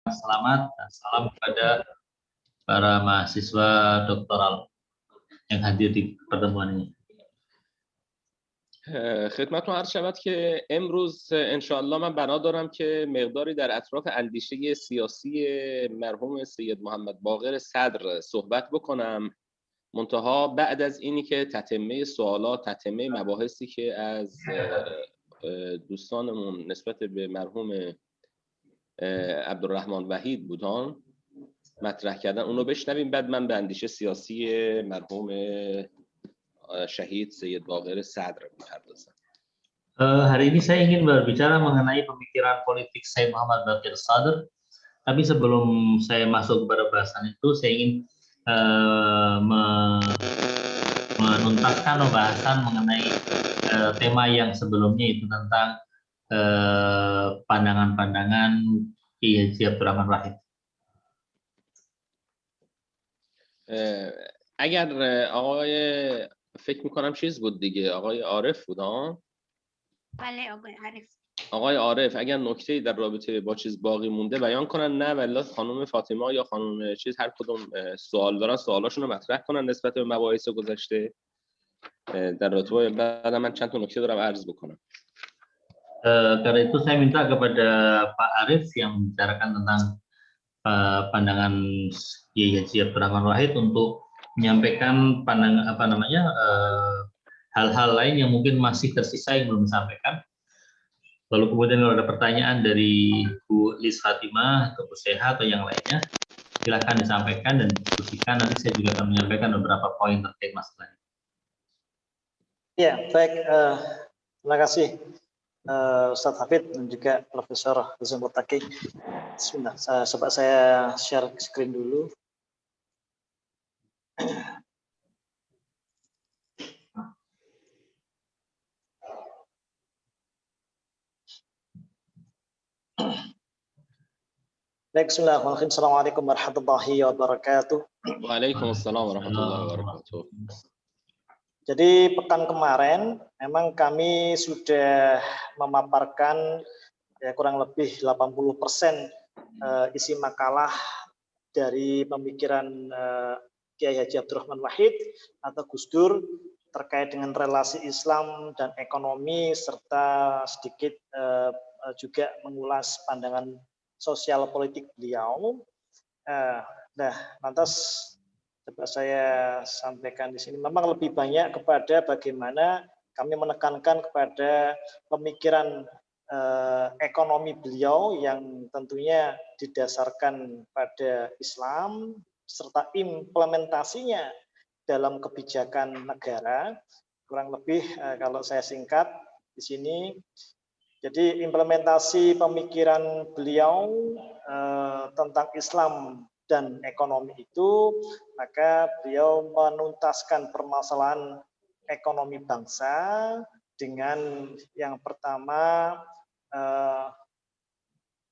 Selamat dan salam kepada para mahasiswa doktoral yang hadir di pertemuan ini. خدمتتون عرض شود که امروز انشاءالله من بنا دارم که مقداری در اطراف اندیشه سیاسی مرحوم سید محمد باقر صدر صحبت بکنم، منتها بعد از اینی که تتمه سوالات، تتمه مباحثی که از دوستانمون نسبت به مرحوم عبدالرحمن وحید بودن مطرح کردن اونو بشنویم، بعد من به اندیشه سیاسی مرحوم Syahid Sayyid Baghir Sadr berperdana. Hari ini saya ingin berbicara mengenai pemikiran politik Sayyid Muhammad Baqir Sadr. Tapi sebelum saya masuk kepada bahasan itu, saya ingin menuntaskan pembahasan mengenai tema yang sebelumnya, itu tentang pandangan-pandangan Kiai Haji Abdurrahman Wahid. اگر آقای فکر میکنم چیز بود دیگه، آقای عارف بود ها؟ بله آقای عارف. آقای عارف اگر نکته‌ای در رابطه با چیز باقی مونده بیان کنن، نه ولی خانم فاطمه یا خانم چیز هر کدوم سوال دارن سوالاشون رو مطرح کنن نسبت به مباحث گذشته در رابطه. بعد من چند تا نکته دارم عرض بکنم. Karena itu saya minta kepada Pak Arif yang membicarakan tentang pandangan Kiai Haji Abdurrahman Wahid untuk menyampaikan pandangan hal-hal lain yang mungkin masih tersisa yang belum disampaikan. Lalu kemudian kalau ada pertanyaan dari Bu Lis Fatimah atau Bu Seha atau yang lainnya, silakan disampaikan dan diskusikan. Nanti saya juga akan menyampaikan beberapa poin terkait masalah ini. Ya, baik. Terima kasih Ustadz Hafid dan juga Profesor Hussein Murtaki. Bismillah, coba saya share screen dulu. Baik, bismillahirrahmanirrahim. Assalamualaikum warahmatullahi wabarakatuh. Waalaikumsalam warahmatullahi wabarakatuh. Jadi pekan kemarin memang kami sudah memaparkan ya kurang lebih 80% isi makalah dari pemikiran Kiai Haji Abdurrahman Wahid atau Gus Dur terkait dengan relasi Islam dan ekonomi, serta sedikit juga mengulas pandangan sosial politik beliau. Nah, lantas coba saya sampaikan di sini. Memang lebih banyak kepada bagaimana kami menekankan kepada pemikiran ekonomi beliau yang tentunya didasarkan pada Islam serta implementasinya dalam kebijakan negara. Kurang lebih kalau saya singkat di sini. Jadi implementasi pemikiran beliau tentang Islam dan ekonomi itu, maka beliau menuntaskan permasalahan ekonomi bangsa dengan yang pertama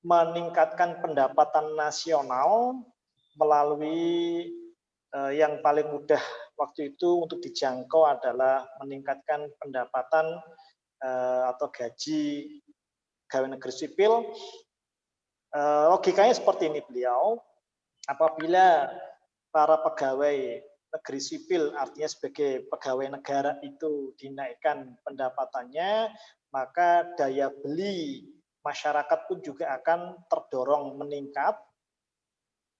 meningkatkan pendapatan nasional melalui yang paling mudah waktu itu untuk dijangkau adalah meningkatkan pendapatan atau gaji pegawai negeri sipil. Logikanya seperti ini beliau. Apabila para pegawai negeri sipil, artinya sebagai pegawai negara itu dinaikkan pendapatannya, maka daya beli masyarakat pun juga akan terdorong meningkat.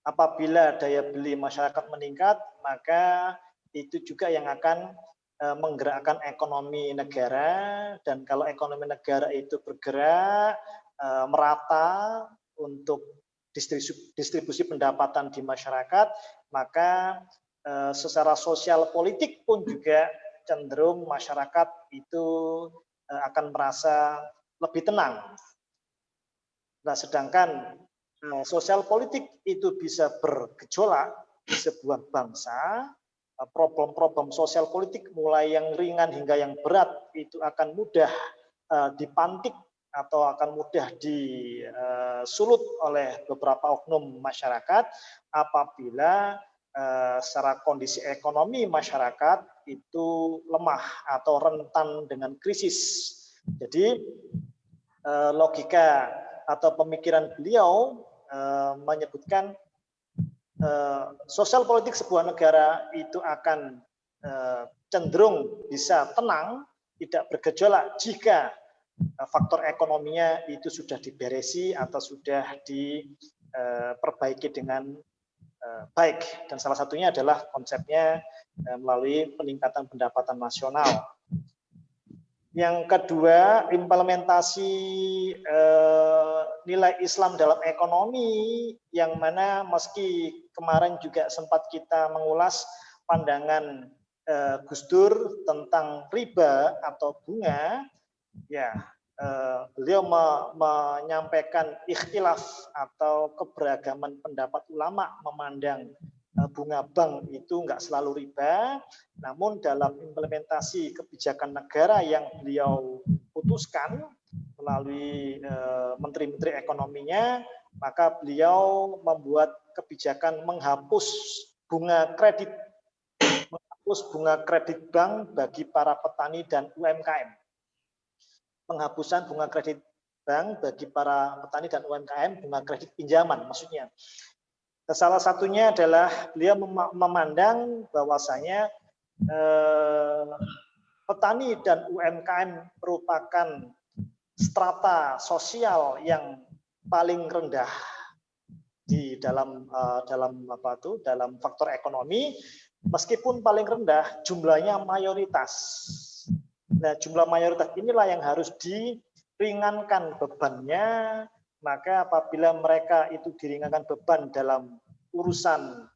Apabila daya beli masyarakat meningkat, maka itu juga yang akan menggerakkan ekonomi negara, dan kalau ekonomi negara itu bergerak merata untuk distribusi pendapatan di masyarakat, maka secara sosial politik pun juga cenderung masyarakat itu akan merasa lebih tenang. Nah, sedangkan sosial politik itu bisa bergejolak di sebuah bangsa, problem-problem sosial politik mulai yang ringan hingga yang berat itu akan mudah dipantik atau akan mudah disulut oleh beberapa oknum masyarakat apabila secara kondisi ekonomi masyarakat itu lemah atau rentan dengan krisis. Jadi logika atau pemikiran beliau menyebutkan sosial politik sebuah negara itu akan cenderung bisa tenang, tidak bergejolak jika faktor ekonominya itu sudah diberesi atau sudah diperbaiki dengan baik. Dan salah satunya adalah konsepnya melalui peningkatan pendapatan nasional. Yang kedua, implementasi nilai Islam dalam ekonomi, yang mana meski kemarin juga sempat kita mengulas pandangan Gus Dur tentang riba atau bunga, ya beliau menyampaikan ikhtilaf atau keberagaman pendapat ulama memandang bunga bank itu enggak selalu riba, namun dalam implementasi kebijakan negara yang beliau putuskan melalui menteri-menteri ekonominya, maka beliau membuat kebijakan menghapus bunga kredit bank bagi para petani dan UMKM. Penghapusan bunga kredit bank bagi para petani dan UMKM, bunga kredit pinjaman maksudnya. Salah satunya adalah beliau memandang bahwasanya petani dan UMKM merupakan strata sosial yang paling rendah di dalam faktor ekonomi, meskipun paling rendah jumlahnya mayoritas. Nah, jumlah mayoritas inilah yang harus diringankan bebannya. Maka apabila mereka itu diringankan beban dalam urusan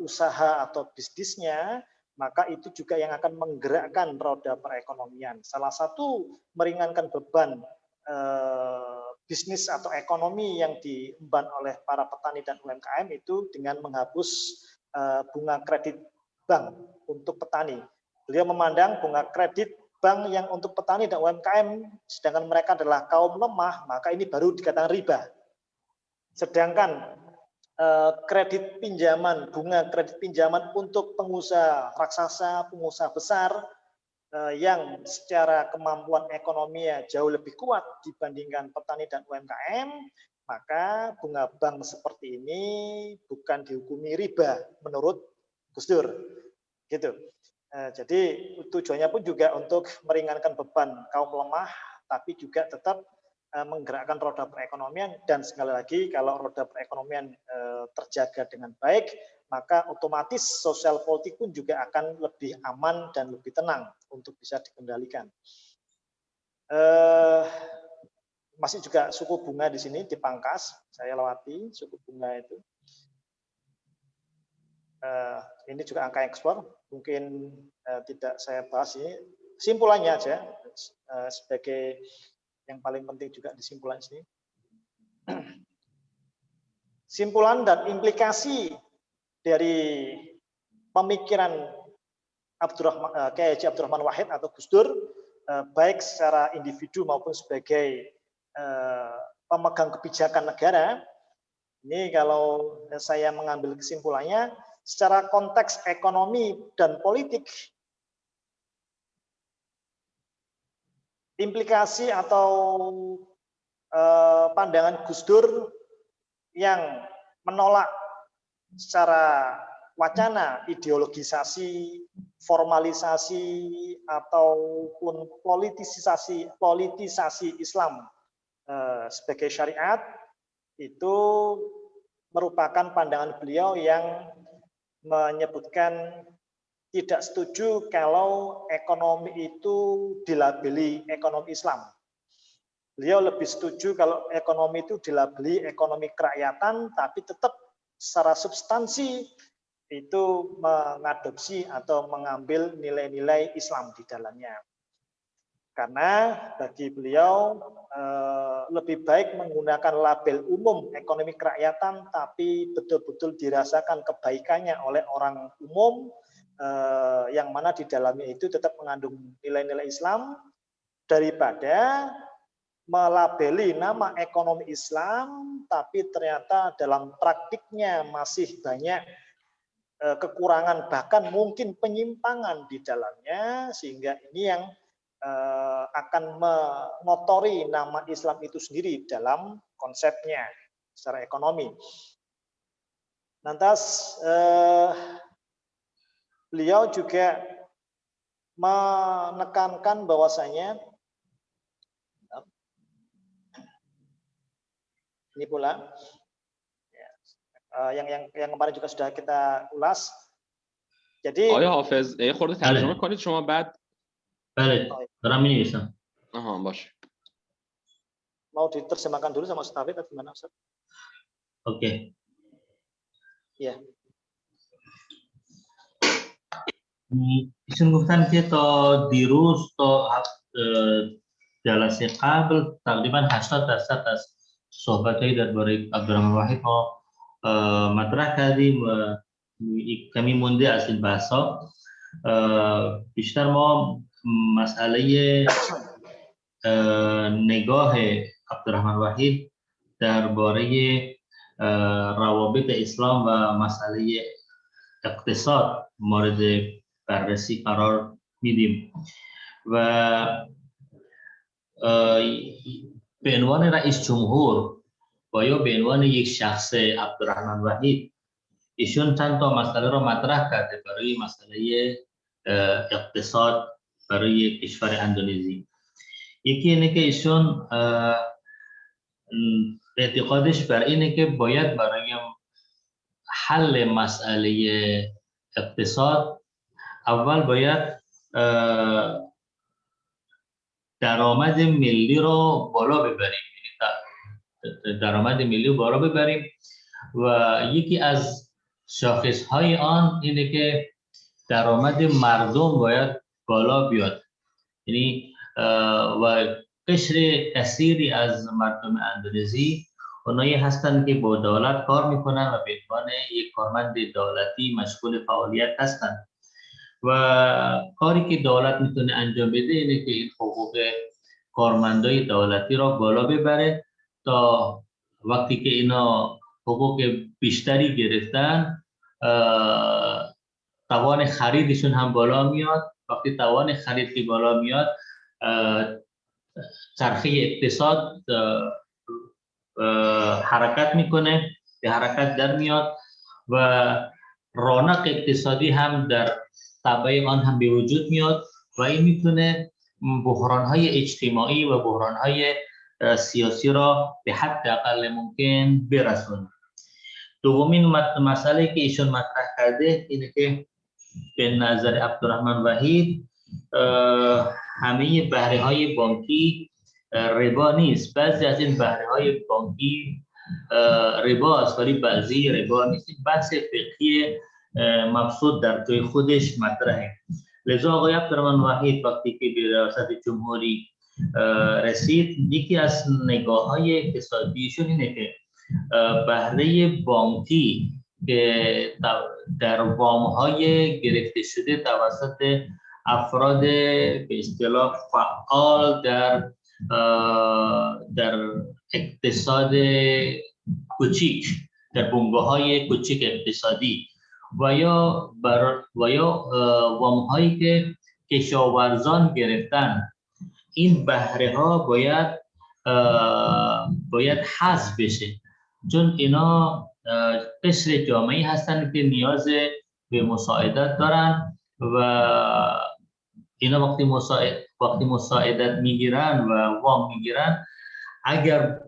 usaha atau bisnisnya, maka itu juga yang akan menggerakkan roda perekonomian. Salah satu meringankan beban bisnis atau ekonomi yang diemban oleh para petani dan UMKM itu dengan menghapus bunga kredit bank untuk petani. Beliau memandang bunga kredit bank yang untuk petani dan UMKM, sedangkan mereka adalah kaum lemah, maka ini baru dikatakan riba. Sedangkan kredit pinjaman, bunga kredit pinjaman untuk pengusaha raksasa, pengusaha besar yang secara kemampuan ekonominya jauh lebih kuat dibandingkan petani dan UMKM, maka bunga bank seperti ini bukan dihukumi riba menurut Gus Dur. Gitu. Jadi tujuannya pun juga untuk meringankan beban kaum lemah, tapi juga tetap menggerakkan roda perekonomian. Dan sekali lagi, kalau roda perekonomian terjaga dengan baik, maka otomatis sosial politik pun juga akan lebih aman dan lebih tenang untuk bisa dikendalikan. Masih juga suku bunga di sini dipangkas, saya lewati suku bunga itu. Ini juga angka ekspor, mungkin tidak saya bahas ini. Simpulannya aja, sebagai yang paling penting juga di simpulan sini. Simpulan dan implikasi dari pemikiran Kiai Haji Abdurrahman Wahid atau Gus Dur, baik secara individu maupun sebagai pemegang kebijakan negara. Ini kalau saya mengambil kesimpulannya, secara konteks ekonomi dan politik, implikasi atau pandangan Gus Dur yang menolak secara wacana ideologisasi, formalisasi ataupun politisasi Islam sebagai syariat, itu merupakan pandangan beliau yang menyebutkan tidak setuju kalau ekonomi itu dilabeli ekonomi Islam. Beliau lebih setuju kalau ekonomi itu dilabeli ekonomi kerakyatan, tapi tetap secara substansi itu mengadopsi atau mengambil nilai-nilai Islam di dalamnya. Karena bagi beliau lebih baik menggunakan label umum ekonomi kerakyatan, tapi betul-betul dirasakan kebaikannya oleh orang umum, yang mana di dalamnya itu tetap mengandung nilai-nilai Islam, daripada melabeli nama ekonomi Islam, tapi ternyata dalam praktiknya masih banyak kekurangan, bahkan mungkin penyimpangan di dalamnya, sehingga ini yang akan mengotori nama Islam itu sendiri dalam konsepnya. secara ekonomi. Lantas beliau juga menekankan bahwasanya ini pula yang kemarin juga sudah kita ulas. Jadi آیا حافظ خورده ترجمه کنید شما بعد بله دارم می‌نویسم. آها باشه. mau diterjemahkan dulu sama Ustaz atau gimana Ustaz? Oke. Ya. ایشون گفتن که تا دیروز تا جلسه قبل تقریبا 80% از صحبت‌های درباره عبدالرحمن واحد ما مطرح کردیم و کمی مونده از این بحث‌ها. بیشتر ما مسئله نگاه عبدالرحمن واحد درباره روابط اسلام و مسئله اقتصاد مورد بررسی قرار میدیم و به عنوان رئیس جمهور و یا به عنوان یک شخص عبدالرحمن واحد ایشون چند تا مسئله را مطرح کرده برای مسئله اقتصاد برای کشور اندونزی. یکی اینه که ایشون اعتقادش بر اینه که باید برای حل مسئله اقتصاد اول باید درآمد ملی رو بالا ببریم، درآمد ملی رو بالا ببریم و یکی از شاخصهای آن اینه که درآمد مردم باید بالا بیاد. یعنی و قشر کثیری از مردم اندونزی اونایی هستند که با دولت کار میکنن و به عنوان یک کارمند دولتی مشغول فعالیت هستند و کاری که دولت میتونه انجام بده اینه که این حقوق کارمندای دولتی را بالا ببره تا وقتی که اینا حقوق بیشتری گرفتن توان خریدشون هم بالا میاد. وقتی توان خرید که بالا میاد چرخه اقتصاد حرکت میکنه، به حرکت در میاد و رونق اقتصادی هم در تبع آن هم به وجود میاد و این میتونه بحرانهای اجتماعی و بحرانهای سیاسی را به حد اقل ممکن برسونه. دومین مسئله که ایشون مطرح کرده اینه که به نظر عبدالرحمن واحد همه بهره های بانکی ربا نیست. بعضی از این بهره های بانکی ربا است ولی بعضی ربا نیست. بحث فقهی مبسوط در جای خودش مطرحه. لذا آقای عبدالرحمن واحد وقتی که به ریاست جمهوری رسید یکی از نگاه های اقتصادیشون اینه که بهره بانکی که در وام های گرفته شده توسط افراد به اصطلاح فعال در اقتصاد کوچیک، در بنگاه های کوچیک اقتصادی و یا وام هایی که کشاورزان گرفتن، این بهره ها باید حذف بشه، چون اینا قشر جامعی هستند که نیاز به مساعدت دارن و اینا وقتی مساعدت میگیرن و وام میگیرن اگر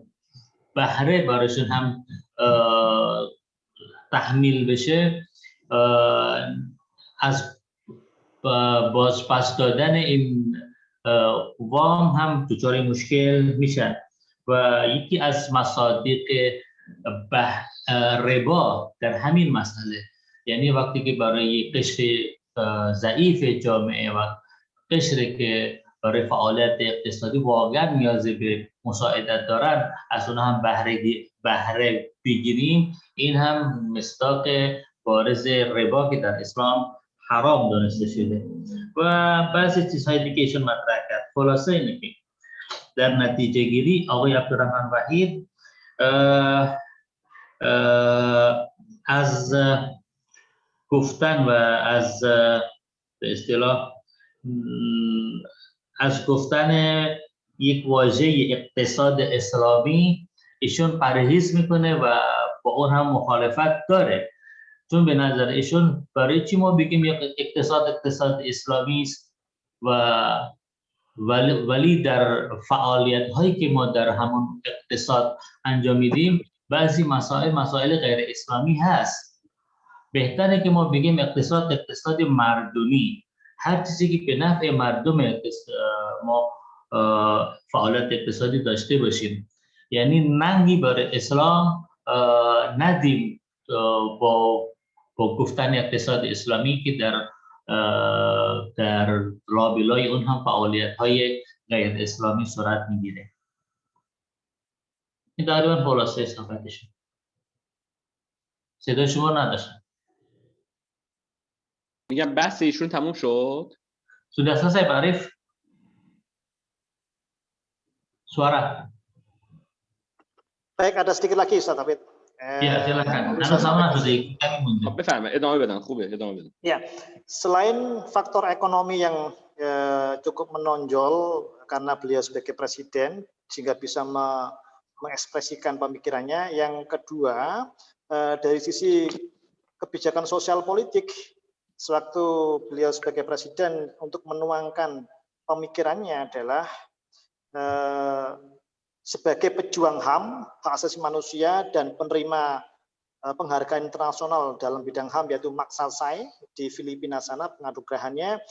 بهره براشون هم تحمیل بشه از بازپس دادن این وام هم دچار مشکل میشن و یکی از مصادیق ربا در همین مسئله، یعنی وقتی که برای قشر ضعیف جامعه و قشری که برای فعالیت اقتصادی واقعا نیاز به مساعدت دارن از اونها هم بهره بگیریم، این هم مصداق بارز ربا که در اسلام حرام دانسته شده و بعضی چیزهای دیگه ایشون مطرح کرد. خلاصه اینه که در نتیجه گیری آقای عبدالرحمن واحد از گفتن و از به اصطلاح از گفتن یک واژه اقتصاد اسلامی ایشون پرهیز میکنه و با اون هم مخالفت داره، چون به نظر ایشون برای چی ما بگیم یک اقتصاد اسلامی است و ولی در فعالیت هایی که ما در همون اقتصاد انجام میدیم بعضی مسائل غیر اسلامی هست. بهتره که ما بگیم اقتصاد مردمی، هر چیزی که به نفع مردم ما فعالیت اقتصادی داشته باشیم، یعنی ننگی بر اسلام ندیم با گفتن اقتصاد اسلامی که در لابلای اون هم فعالیت‌های غیر اسلامی صورت میگیره. این تقریبا خلاصه صحبتشه. صدای شما نداشتم. میگم بحث ایشون تموم شد. Sudah selesai Pak Arif? Suara. Baik, ada sedikit lagi Ustaz Hafid. Ya, silakan. Karena sama sudah kami mundur. بفرمایید، ادامه بدن. خوبه، ادامه بدن. Ya, selain faktor ekonomi yang cukup menonjol karena beliau sebagai presiden sehingga bisa mengekspresikan pemikirannya, yang kedua dari sisi kebijakan sosial politik, sewaktu beliau sebagai presiden untuk menuangkan pemikirannya adalah sebagai pejuang HAM, hak asasi manusia, dan penerima penghargaan internasional dalam bidang HAM yaitu Magsaysay di Filipina sana penganugerahannya,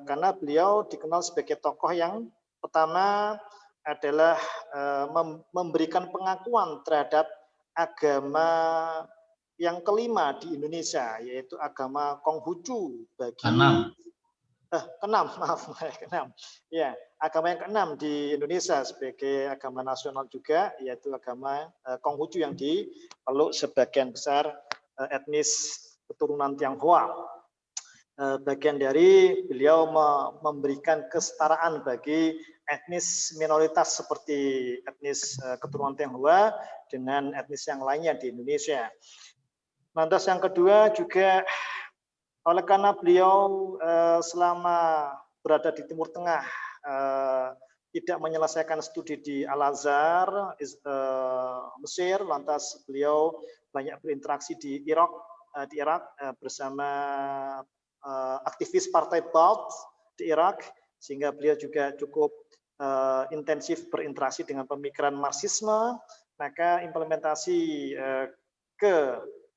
karena beliau dikenal sebagai tokoh yang pertama adalah memberikan pengakuan terhadap agama yang kelima di Indonesia, yaitu agama Konghucu bagi keenam. Ya, agama yang keenam di Indonesia sebagai agama nasional juga, yaitu agama Konghucu yang dipeluk sebagian besar etnis keturunan Tionghoa. Bagian dari beliau memberikan kesetaraan bagi etnis minoritas seperti etnis keturunan Tionghoa dengan etnis yang lainnya di Indonesia. Lantas yang kedua juga oleh karena beliau selama berada di Timur Tengah tidak menyelesaikan studi di Al-Azhar, Mesir, lantas beliau banyak berinteraksi di Irak bersama aktivis Partai Ba'ath di Irak, sehingga beliau juga cukup intensif berinteraksi dengan pemikiran Marxisme, maka implementasi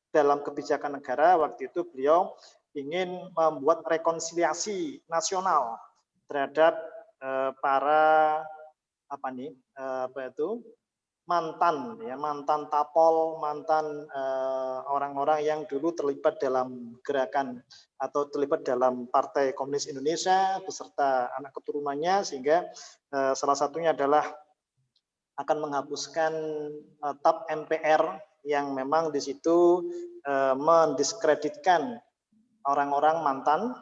dalam kebijakan negara waktu itu beliau ingin membuat rekonsiliasi nasional terhadap para mantan tapol, mantan orang-orang yang dulu terlibat dalam gerakan atau terlibat dalam Partai Komunis Indonesia beserta anak keturunannya, sehingga salah satunya adalah akan menghapuskan TAP MPR yang memang di situ mendiskreditkan orang-orang mantan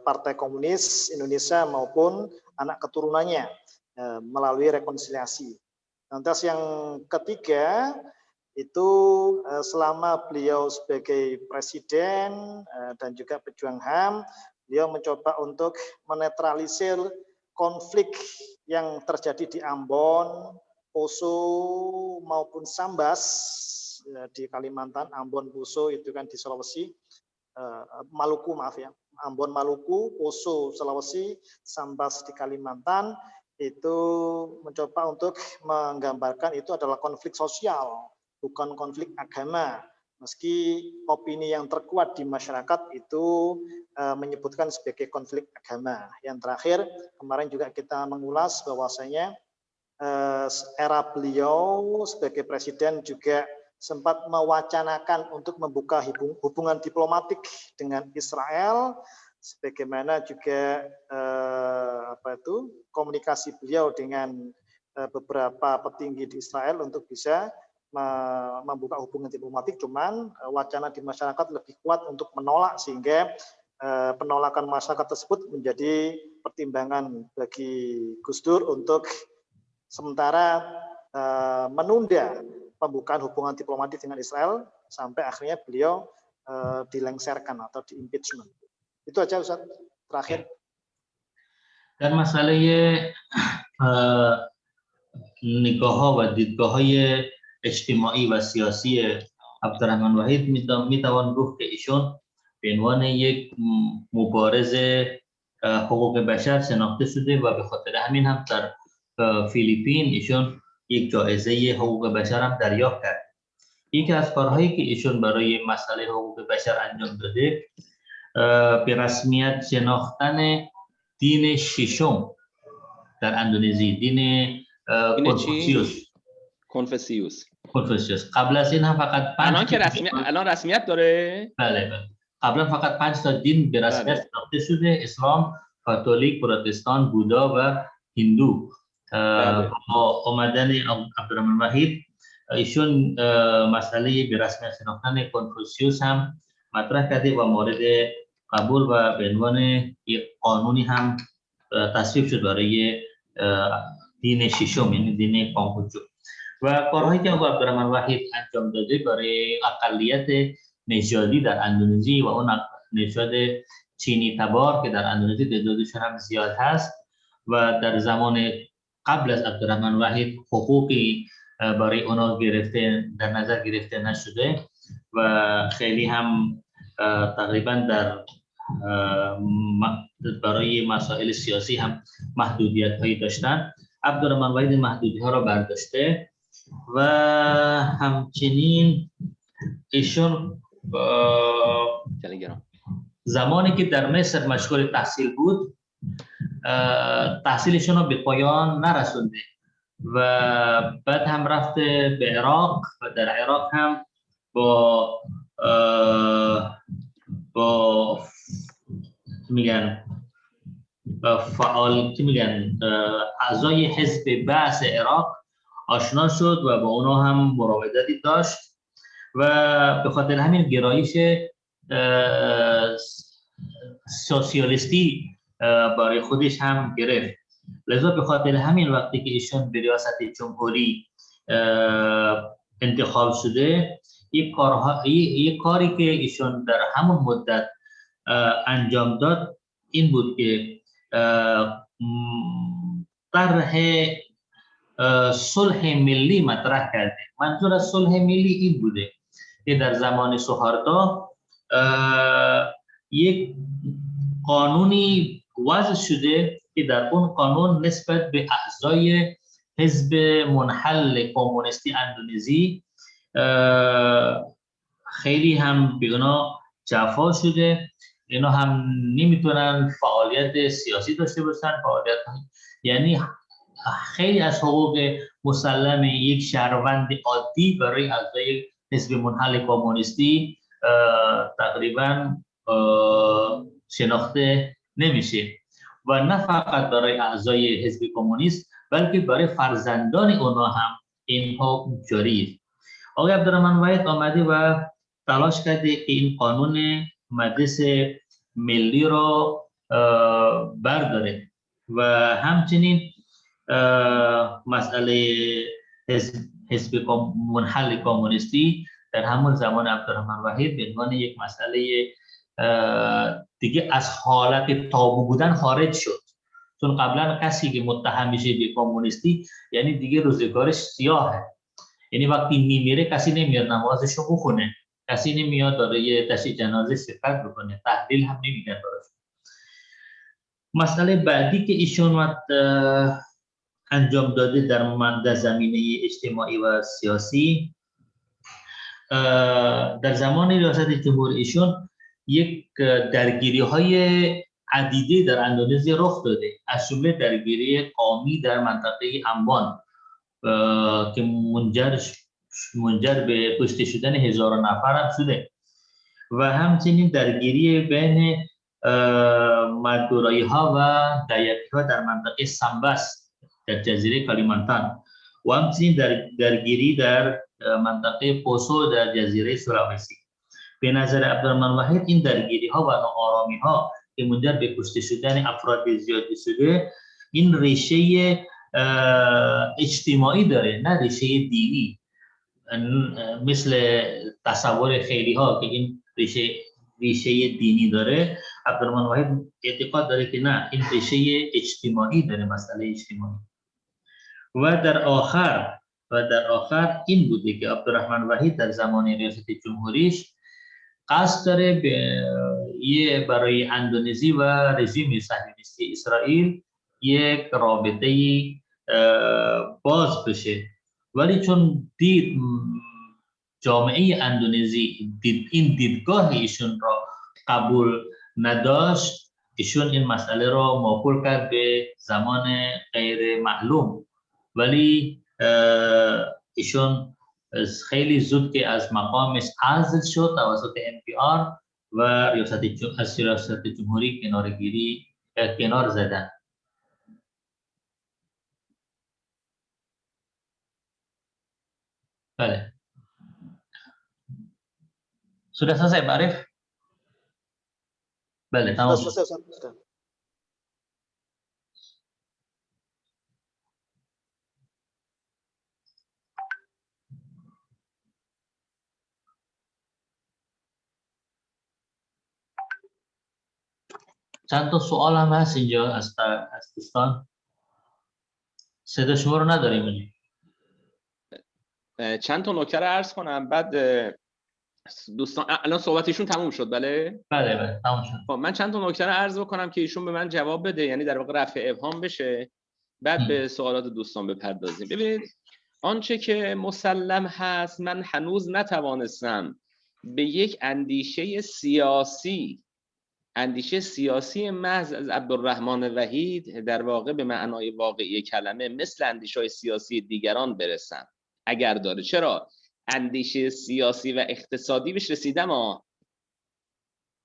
Partai Komunis Indonesia maupun anak keturunannya melalui rekonsiliasi. Lantas yang ketiga itu selama beliau sebagai presiden dan juga pejuang HAM, beliau mencoba untuk menetralisir konflik yang terjadi di Ambon, Poso maupun Sambas di Kalimantan. Ambon, Poso itu kan di Sulawesi, Maluku Ambon, Maluku, Poso, Sulawesi, Sambas di Kalimantan, itu mencoba untuk menggambarkan itu adalah konflik sosial, bukan konflik agama. Meski opini yang terkuat di masyarakat itu menyebutkan sebagai konflik agama. Yang terakhir, kemarin juga kita mengulas bahwasanya era beliau sebagai presiden juga sempat mewacanakan untuk membuka hubungan diplomatik dengan Israel, sebagaimana juga komunikasi beliau dengan beberapa petinggi di Israel untuk bisa membuka hubungan diplomatik, cuman wacana di masyarakat lebih kuat untuk menolak, sehingga penolakan masyarakat tersebut menjadi pertimbangan bagi Gus Dur untuk sementara menunda pembukaan hubungan diplomatik dengan Israel sampai akhirnya beliau dilengsarkan atau diimpeachment. Itu aja Ustaz, terakhir. Dan masalahnya نگاه‌ها و دیدگاه‌های اجتماعی و سیاسی عبدالرحمن وحید میتوان گفت که ایشون به عنوان یک مبارز حقوق بشر شناخته شده و به خاطر همین هم در فیلیپین ایشون یک جایزه حقوق بشر هم دریافت کرد. یکی از کارهایی که ایشون برای مسئله حقوق بشر انجام داده به رسمیت شناختن دین ششم در اندونزی، دین کنفوسیوس. قبل از این هم فقط 5 الان رسمیت داره؟ بله. قبلا فقط 5 تا دین به رسمیت شناخته شده: اسلام، کاتولیک، پروتستان، بودا و هندو. با آمدن عبدالرحمن وحید ایشون مسئله به رسمیت شناختن کنفوسیوس هم مطرح کرده و مورد قبول و به عنوان یک قانونی هم تصویب شد برای دین ششم، یعنی دین کنفوچیوس. و کارهایی که عبدالرحمن وحید انجام داده برای اقلیت نژادی در اندونزی و اون نژاد چینی تبار که در اندونزی تعدادشون هم زیاد هست و در زمان قبل از عبدالرحمن وحید حقوقی برای اونا در نظر گرفته نشده و خیلی هم تقریبا در برای مسائل سیاسی هم محدودیت هایی داشتن. عبدالرحمن وحید محدودیت ها را برداشته و همچنین ایشون زمانی که در مصر مشغول تحصیل بود تحصیلشون رو به پایان نرسونده و بعد هم رفته به عراق و در عراق هم با اعضای حزب بعث عراق آشنا شد و با اونا هم مراودتی داشت و به خاطر همین گرایش سوسیالیستی برای خودش هم گرفت. لذا به خاطر همین وقتی که ایشون به ریاست جمهوری انتخاب شده، یک کاری که ایشون در همون مدت انجام داد این بود که طرح صلح ملی مطرح کرده. منظور از صلح ملی این بوده که در زمان سوهاردو یک قانونی وضع شده که در اون قانون نسبت به اعضای حزب منحل کمونیستی اندونزی خیلی هم به اونا جفا شده. اینا هم نمیتونن فعالیت سیاسی داشته باشن، یعنی خیلی از حقوق مسلم یک شهروند عادی برای اعضای حزب منحل کمونیستی تقریبا شناخته نمیشه و نه فقط برای اعضای حزب کمونیست بلکه برای فرزندان اونا هم این حکم جاری است. آقای عبدالرحمن وحید آمده و تلاش کرده که این قانون مجلس ملی رو برداره و همچنین مسئله حزب منحل کمونیستی در همون زمان عبدالرحمن وحید به عنوان یک مسئله دیگه از حالت تابو بودن خارج شد، چون قبلا کسی که متهم میشه به کمونیستی یعنی دیگه روزگارش سیاهه، یعنی وقتی میمیره کسی نمیاد نمازشو بخونه، کسی نمیاد برای تشییع جنازه شرکت بکنه، تحلیل هم نمیدن براش. مسئله بعدی که ایشون انجام داده در زمینه اجتماعی و سیاسی، در زمان ریاست جمهوری ایشون یک درگیری های عدیده در اندونزی رخ داده، از جمله درگیری قومی در منطقه امبان که منجر به کشته شدن هزاران نفر هم شده و همچنین درگیری بین مادورایی ها و دایاکی ها در منطقه سامباس در جزیره کالیمانتان و همچنین درگیری در منطقه پوسو در جزیره سولاوسی. به نظر عبدالرحمن وحید این درگیری ها و ناآرامی ها که منجر به کشته شدن افراد زیادی شده این ریشه اجتماعی داره نه ریشه دینی، مثل تصور خیلی ها که این ریشه دینی داره. عبدالرحمن وحید اعتقاد داره که نه، این ریشه اجتماعی داره، مسئله اجتماعی. و در آخر این بوده که عبدالرحمن وحید در زمان ریاست جمهوریش قصد داره برای اندونزی و رژیم صهیونیستی اسرائیل یک رابطه باز بشه، ولی چون دید جامعه اندونزی این دیدگاه ایشون را قبول نداشت، ایشون این مسئله را موکول کرد به زمان غیر معلوم، ولی ایشون خیلی زود که از مقامش عزل شد توسط NPR و ریاست جمهوری کنار زدن. بله. Sudah selesai Pak Arif? Balik, tahu. Sudah. چند تا سوال هم هست اینجا از دوستان. صدا شما رو نداریم. چند تا نکته رو عرض کنم بعد دوستان الان صحبتشون تموم شد. بله تموم شد. خب من چند تا نکته رو عرض بکنم که ایشون به من جواب بده، یعنی در واقع رفع ابهام بشه، بعد به سوالات دوستان بپردازیم. ببینید آنچه که مسلم هست، من هنوز نتوانستم به یک اندیشه سیاسی محض از عبدالرحمن وحید در واقع به معنای واقعی کلمه مثل اندیشه‌های سیاسی دیگران برسم. اگر داره، چرا؟ اندیشه سیاسی و اقتصادی بهش رسیدم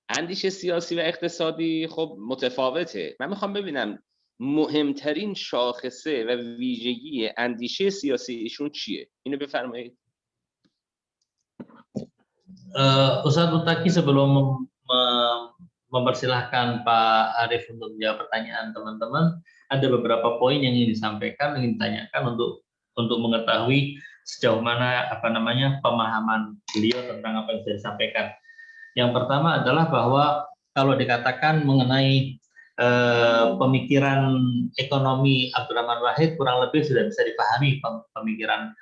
اندیشه سیاسی و اقتصادی خب متفاوته. من میخوام ببینم مهمترین شاخصه و ویژگی اندیشه سیاسی ایشون چیه؟ اینو بفرمایید. Ustaz Mutaki sebelum mempersilahkan Pak Arif untuk menjawab pertanyaan teman-teman, ada beberapa poin yang ingin disampaikan, ingin ditanyakan untuk mengetahui sejauh mana pemahaman beliau tentang apa yang sudah disampaikan. Yang pertama adalah bahwa kalau dikatakan mengenai pemikiran ekonomi Abdurrahman Wahid kurang lebih sudah bisa dipahami pemikiran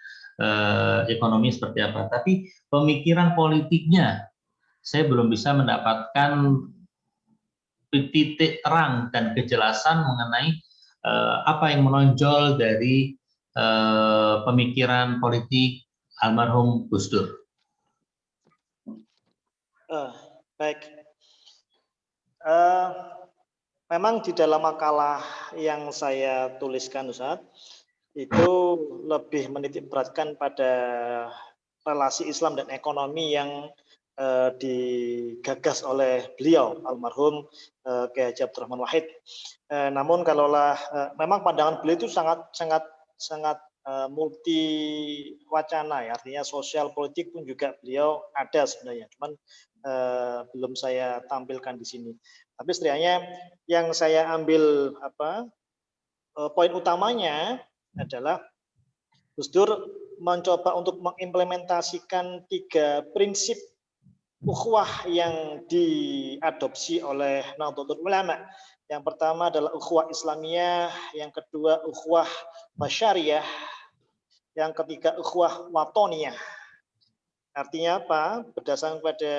ekonomi seperti apa, tapi pemikiran politiknya saya belum bisa mendapatkan titik terang dan kejelasan mengenai apa yang menonjol dari pemikiran politik almarhum Gus Dur. Baik. Memang di dalam makalah yang saya tuliskan, Ustaz, itu lebih menitik beratkan pada relasi Islam dan ekonomi yang digagas oleh beliau almarhum Kiai Haji Abdurrahman Wahid. Namun kalaulah memang pandangan beliau itu sangat multi wacana ya, artinya sosial politik pun juga beliau ada sebenarnya, cuman belum saya tampilkan di sini. Tapi setidaknya yang saya ambil poin utamanya adalah Gus Dur mencoba untuk mengimplementasikan 3 prinsip ukhuwah yang diadopsi oleh Nahdlatul Ulama. Yang pertama adalah ukhuwah Islamiyah, yang kedua ukhuwah Basyariyah, yang ketiga ukhuwah Watoniyah. Artinya apa? Berdasarkan pada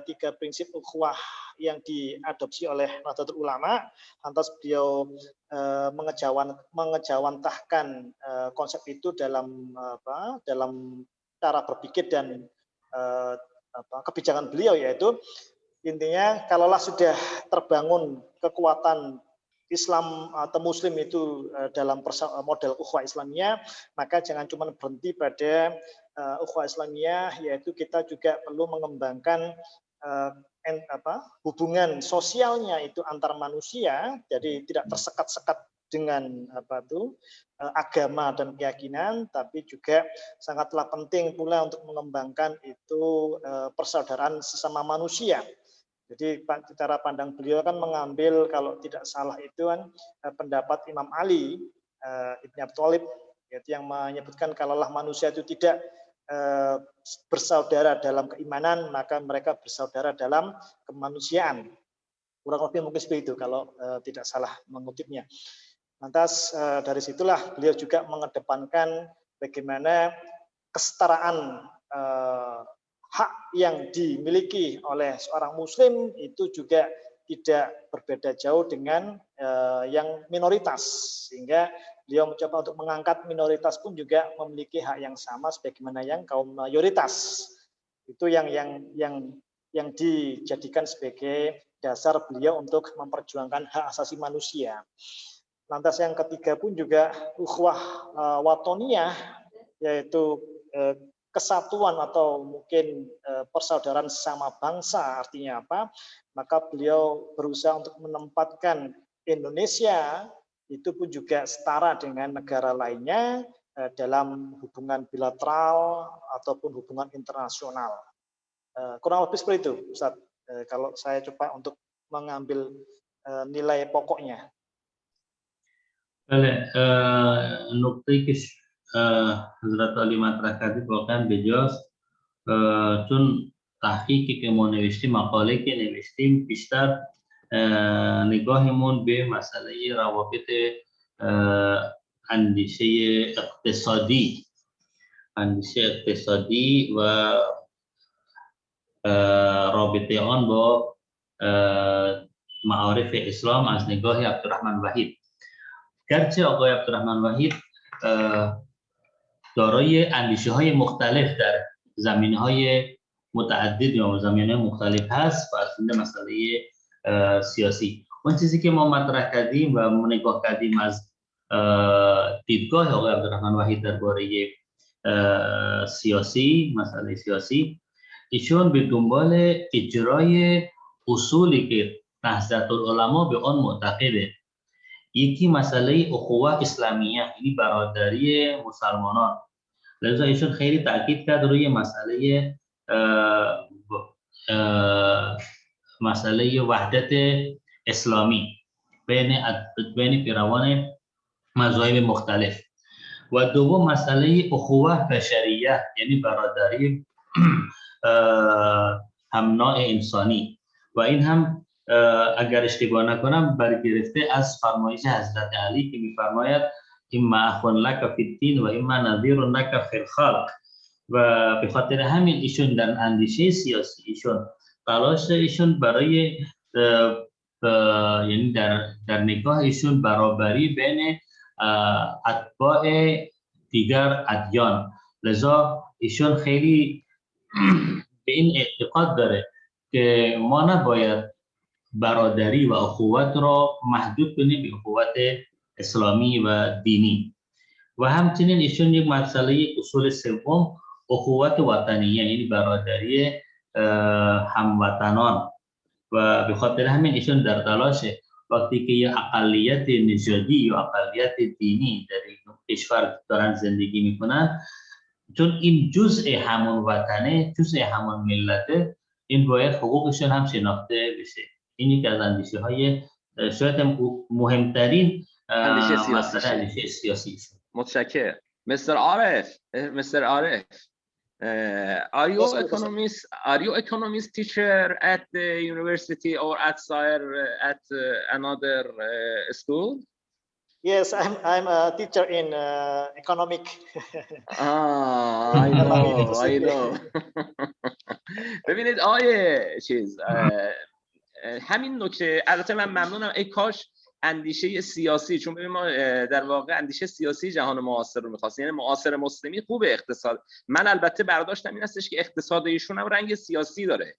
3 prinsip ukhuwah yang diadopsi oleh Nahdlatul Ulama, lantas beliau mengejawantahkan konsep itu dalam cara berpikir dan kebijakan beliau, yaitu intinya kalaulah sudah terbangun kekuatan Islam atau Muslim itu dalam model ukhuwah Islamiyah, maka jangan cuma berhenti pada ukhuwah Islamiyah, yaitu kita juga perlu mengembangkan hubungan sosialnya itu antar manusia, jadi tidak tersekat-sekat dengan agama dan keyakinan, tapi juga sangatlah penting pula untuk mengembangkan itu persaudaraan sesama manusia. Jadi cara pandang beliau kan mengambil, kalau tidak salah itu kan pendapat Imam Ali Ibn Abi Thalib, yaitu yang menyebutkan kalaulah manusia itu tidak bersaudara dalam keimanan, maka mereka bersaudara dalam kemanusiaan. Kurang lebih mungkin seperti itu kalau tidak salah mengutipnya. Lantas dari situlah beliau juga mengedepankan bagaimana kesetaraan hak yang dimiliki oleh seorang muslim itu juga tidak berbeda jauh dengan yang minoritas, sehingga beliau mencoba untuk mengangkat minoritas pun juga memiliki hak yang sama sebagaimana yang kaum mayoritas. Itu yang dijadikan sebagai dasar beliau untuk memperjuangkan hak asasi manusia. Lantas yang ketiga pun juga ukhuwah watoniyah, yaitu kesatuan atau mungkin persaudaraan sesama bangsa. Artinya apa? Maka beliau berusaha untuk menempatkan Indonesia itu pun juga setara dengan negara lainnya dalam hubungan bilateral ataupun hubungan internasional. Kurang lebih seperti itu, Ustaz. Kalau saya coba untuk mengambil nilai pokoknya. بله نکته که حضرت علی مطرح کردید واقعا بجاست چون تحقیقی که ما نوشتیم مقاله که نوشتیم بیشتر نگاهمون به مسئله روابط اندیشه اقتصادی و رابطه آن با معارف اسلام از نگاه عبدالرحمن وحید. گرچه آقای عبدالرحمن وحید دارای اندیشه‌های مختلف در زمینه‌های متعدد یا زمینه‌های مختلف هست و از مسئله سیاسی. اون چیزی که ما مطرح کردیم و نگاه کردیم از دیدگاه آقای عبدالرحمن وحید درباره سیاسی، مسئله سیاسی، ایشون به دنبال اجرای اصولی که نهضت العلما به آن معتقده. یکی مسئله اخوه اسلامیه، یعنی برادری مسلمانان. لذا ایشون خیلی تاکید کرد روی مسئله وحدت اسلامی بین پیروان مذاهب مختلف. و دوم مسئله اخوه بشریه، یعنی برادری هم نوع انسانی. و این هم اگر اشتباه نکنم برگرفته از فرمایش حضرت علی که می‌فرماید اما اخ لک فی الدین و اما نذیر لک فی الخلق. و به خاطر همین ایشون در اندیشه سیاسی ایشون تلاش ایشون برای یعنی در نگاه ایشون برابری بین اتباع دیگر ادیان. لذا ایشون خیلی به این اعتقاد داره که ما نباید برادری و اخوت را محدود کنیم به اخوت اسلامی و دینی. و همچنین ایشون یک مسئله اصول سوم اخوت وطنیه، یعنی برادری هموطنان. و به خاطر همین ایشون در تلاش وقتی که یک اقلیت نژادی یا اقلیت دینی در یک کشور دارن زندگی میکنن، چون این جزء همون وطنه، جزء همون ملته، این باید حقوقشون هم شناخته بشه. این یک از اندیشه های شاید مهمترین اندیشه سیاسی است. متشکرم. Mr. Arif, are you economist teacher at the university or at another school? Yes, I'm a teacher in economic. I know. ببینید آیه همین نکته، البته من ممنونم. ای کاش اندیشه سیاسی، چون ببین ما در واقع اندیشه سیاسی جهان معاصر رو می‌خواستیم، یعنی معاصر مسلمی خوب اقتصاد. من البته برداشتم این هستش که اقتصاد ایشون هم رنگ سیاسی داره.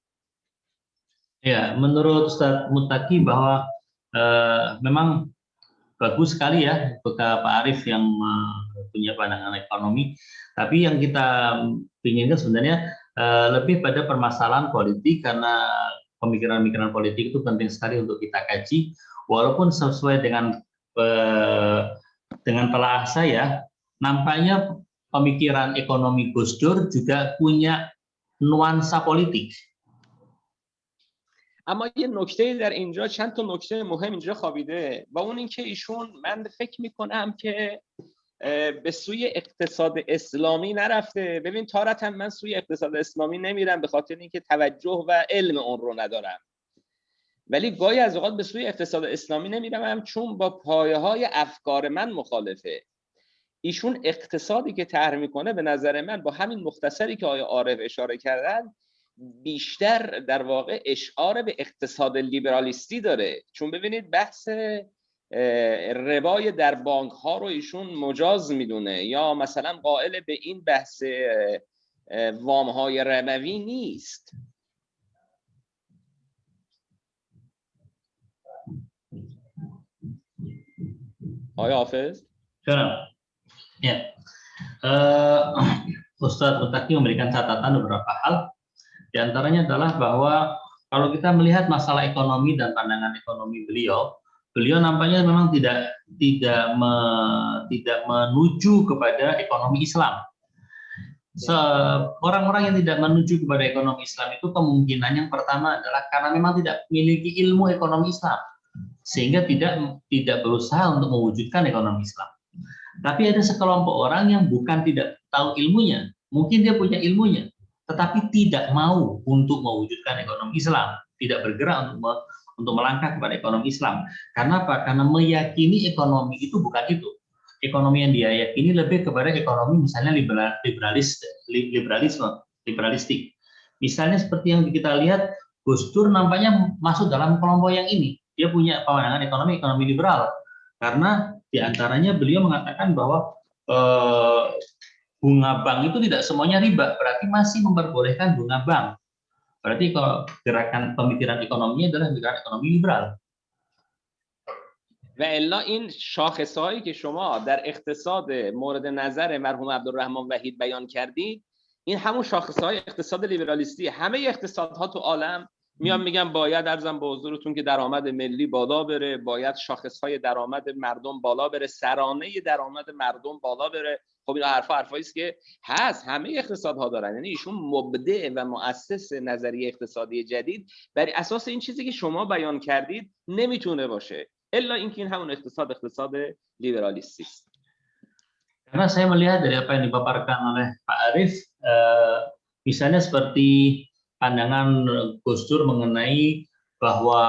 Ya, menurut Ustaz Muttaqi bahwa memang bagus sekali ya Pak Arif yang punya pandangan ekonomi, tapi yang kita inginkan sebenarnya lebih pada permasalahan politik, karena pemikiran-pemikiran politik itu penting sekali untuk kita kaji. Walaupun sesuai dengan telaah saya, nampaknya pemikiran ekonomi Gus Dur juga punya nuansa politik. اما یه نکته در اینجا، چند تا نکته مهم اینجا خوابیده، و اون این که ایشون، من فکر میکنم که به سوی اقتصاد اسلامی نرفته. ببین تارتا من سوی اقتصاد اسلامی نمیرم به خاطر اینکه توجه و علم اون رو ندارم. ولی گاهی از اوقات به سوی اقتصاد اسلامی نمیروم چون با پایه‌های افکار من مخالفه. ایشون اقتصادی که طرح میکنه به نظر من با همین مختصری که آقای عارف اشاره کردن بیشتر در واقع اشعار به اقتصاد لیبرالیستی داره، چون ببینید بحث ربای در بانک ها رو ایشون مجاز میدونه یا مثلا قائل به این بحث وام های ربوی نیست. آقای حافظ؟ Sekarang, ya, Ustadz Mutaki memberikan catatan beberapa hal. Di antaranya adalah bahwa kalau kita melihat masalah ekonomi dan pandangan ekonomi beliau nampaknya memang tidak menuju kepada ekonomi Islam. Orang-orang yang tidak menuju kepada ekonomi Islam itu kemungkinan yang pertama adalah karena memang tidak memiliki ilmu ekonomi Islam, sehingga tidak berusaha untuk mewujudkan ekonomi Islam. Tapi ada sekelompok orang yang bukan tidak tahu ilmunya, mungkin dia punya ilmunya, tetapi tidak mau untuk mewujudkan ekonomi Islam, tidak bergerak untuk melangkah kepada ekonomi Islam. Karena apa? Karena meyakini ekonomi itu bukan itu. Ekonomi yang dia yakini lebih kepada ekonomi misalnya liberalistik. Misalnya seperti yang kita lihat, Gus Dur nampaknya masuk dalam kelompok yang ini. Dia punya pandangan ekonomi liberal. Karena diantaranya beliau mengatakan bahwa bunga bank itu tidak semuanya riba, berarti masih memperbolehkan bunga bank. Berarti kalau gerakan pemikiran ekonominya adalah gerakan ekonomi liberal. و الا این شاخصهایی که شما در اقتصاد مورد نظر مرحوم عبدالرحمن وحید بیان کردید، این همون شاخصهای اقتصاد لیبرالیستی. همه اقتصادها تو عالم میان میگن باید ارزم به حضورتون که درآمد ملی بالا بره، باید شاخصهای درآمد مردم بالا بره، سرانه درآمد مردم بالا بره. خب این حرفایی است که هست، همه اقتصادها دارن. یعنی ایشون مبدع و مؤسس نظریه اقتصادی جدید بر اساس این چیزی که شما بیان کردید نمیتونه باشه، الا اینکه این همون اقتصاد لیبرالیستی است. Karena saya melihat dari apa yang dipaparkan oleh Pak Arief, misalnya seperti pandangan Gus Dur mengenai bahwa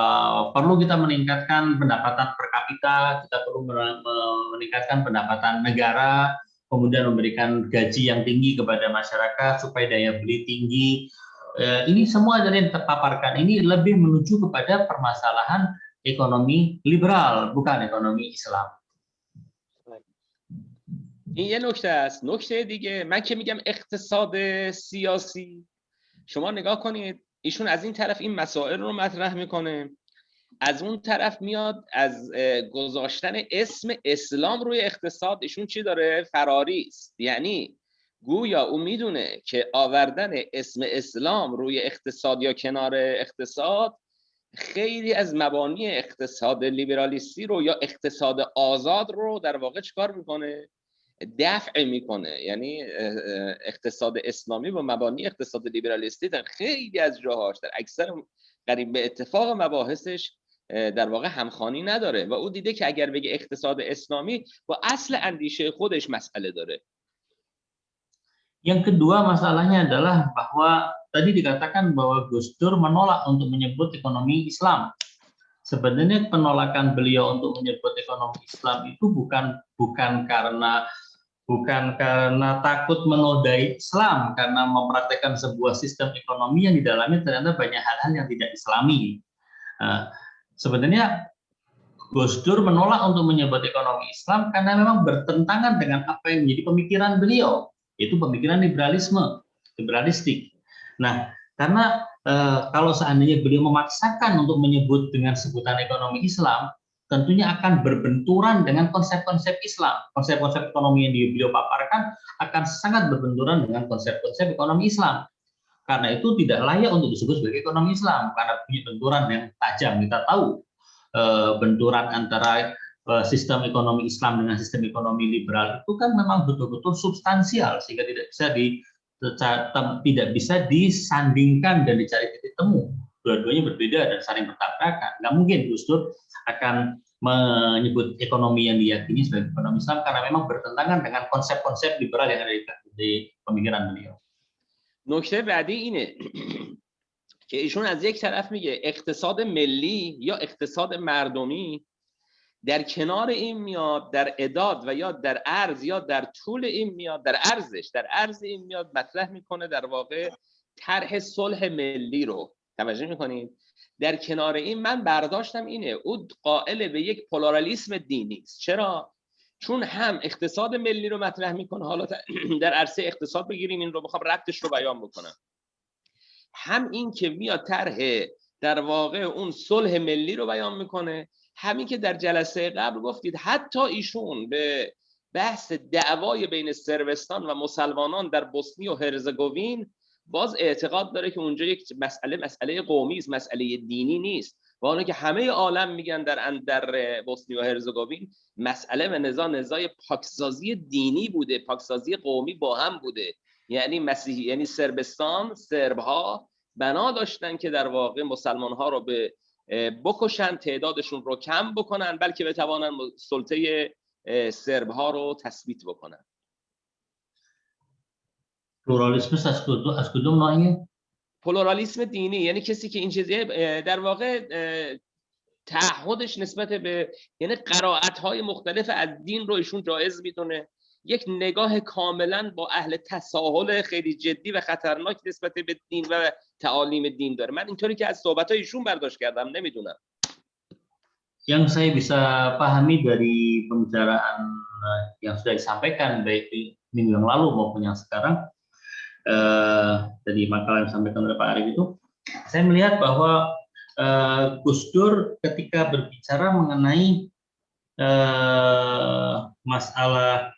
perlu kita meningkatkan pendapatan per kapita, kita perlu meningkatkan pendapatan negara, kemudian memberikan gaji yang tinggi kepada masyarakat supaya daya beli tinggi. Ini semua dari yang terpaparkan ini lebih menuju kepada permasalahan ekonomi liberal, bukan ekonomi Islam. این یه نکته است. نکته دیگه، من که میگم اقتصاد سیاسی، شما نگاه کنید ایشون از این طرف این مسائل رو مطرح میکنه، از اون طرف میاد از گذاشتن اسم اسلام روی اقتصاد ایشون چی داره؟ فراری است. یعنی گویا او میدونه که آوردن اسم اسلام روی اقتصاد یا کنار اقتصاد خیلی از مبانی اقتصاد لیبرالیستی رو یا اقتصاد آزاد رو در واقع چیکار میکنه؟ دفع میکنه. یعنی اقتصاد اسلامی با مبانی اقتصاد لیبرالیستی در خیلی از جاهاش، در اکثر قریب به اتفاق مباحثش در واقع همخوانی نداره و او دیده که اگر بگه اقتصاد اسلامی با اصل اندیشه خودش مسئله داره. Yang kedua masalahnya adalah bahwa tadi dikatakan bahwa Gus Dur menolak untuk menyebut ekonomi Islam. Sebenarnya penolakan beliau untuk menyebut ekonomi Islam itu bukan karena takut menodai Islam, karena mempraktekkan sebuah sistem ekonomi yang di dalamnya ternyata banyak hal-hal yang tidak Islami. Sebenarnya Gus Dur menolak untuk menyebut ekonomi Islam karena memang bertentangan dengan apa yang menjadi pemikiran beliau, yaitu pemikiran liberalistik. Nah, karena kalau seandainya beliau memaksakan untuk menyebut dengan sebutan ekonomi Islam, tentunya akan berbenturan dengan konsep-konsep Islam. Konsep-konsep ekonomi yang beliau paparkan akan sangat berbenturan dengan konsep-konsep ekonomi Islam. Karena itu tidak layak untuk disebut sebagai ekonomi Islam, karena punya benturan yang tajam. Kita tahu benturan antara sistem ekonomi Islam dengan sistem ekonomi liberal itu kan memang betul-betul substansial, sehingga tidak bisa disandingkan dan dicari titik temu. Dua-duanya berbeda dan saling bertabrakan. Nggak mungkin Gus Dur akan menyebut ekonomi yang diyakini sebagai ekonomi Islam karena memang bertentangan dengan konsep-konsep liberal yang ada di pemikiran beliau. نکته بعدی اینه که ایشون از یک طرف میگه اقتصاد ملی یا اقتصاد مردمی در کنار این میاد، در اعداد و یا در ارز یا در طول این میاد، در ارز این میاد مطرح میکنه در واقع طرح صلح ملی رو. توجه میکنید؟ در کنار این من برداشتم اینه او قائل به یک پلورالیسم دینی است. چرا؟ چون هم اقتصاد ملی رو مطرح میکنه، حالا در عرصه اقتصاد بگیریم این رو، بخوام ربطش رو بیان بکنم، هم این که میاد طرح در واقع اون صلح ملی رو بیان میکنه، همین که در جلسه قبل گفتید حتی ایشون به بحث دعوای بین صربستان و مسلمانان در بوسنی و هرزگوین باز اعتقاد داره که اونجا یک مسئله قومی است، مسئله دینی نیست. و اونو که همه عالم میگن در بوسنی و هرزگوین مسئله و نزاع پاکسازی دینی بوده، پاکسازی قومی با هم بوده. یعنی مسیحی، یعنی سربها بنا داشتن که در واقع مسلمان ها رو بکشن، تعدادشون رو کم بکنن، بلکه بتوانن سلطه سرب ها رو تثبیت بکنن. پلورالیسم از کدوم نوعیه؟ پلورالیسم دینی، یعنی کسی که این چیزی در واقع تعهدش نسبت به، یعنی قرائت های مختلف از دین رو ایشون جایز میدونه، یک نگاه کاملا با اهل تساهل خیلی جدی و خطرناک نسبت به din و تعالیم دین داره. من اینطوری که از صحبت‌های ایشون برداشت کردم، نمیدونم. Yang saya bisa pahami dari pembicaraan yang sudah disampaikan baik minggu yang lalu maupun yang sekarang, dari makalah yang disampaikan oleh Pak Arief itu, saya melihat bahwa Gus Dur ketika berbicara mengenai masalah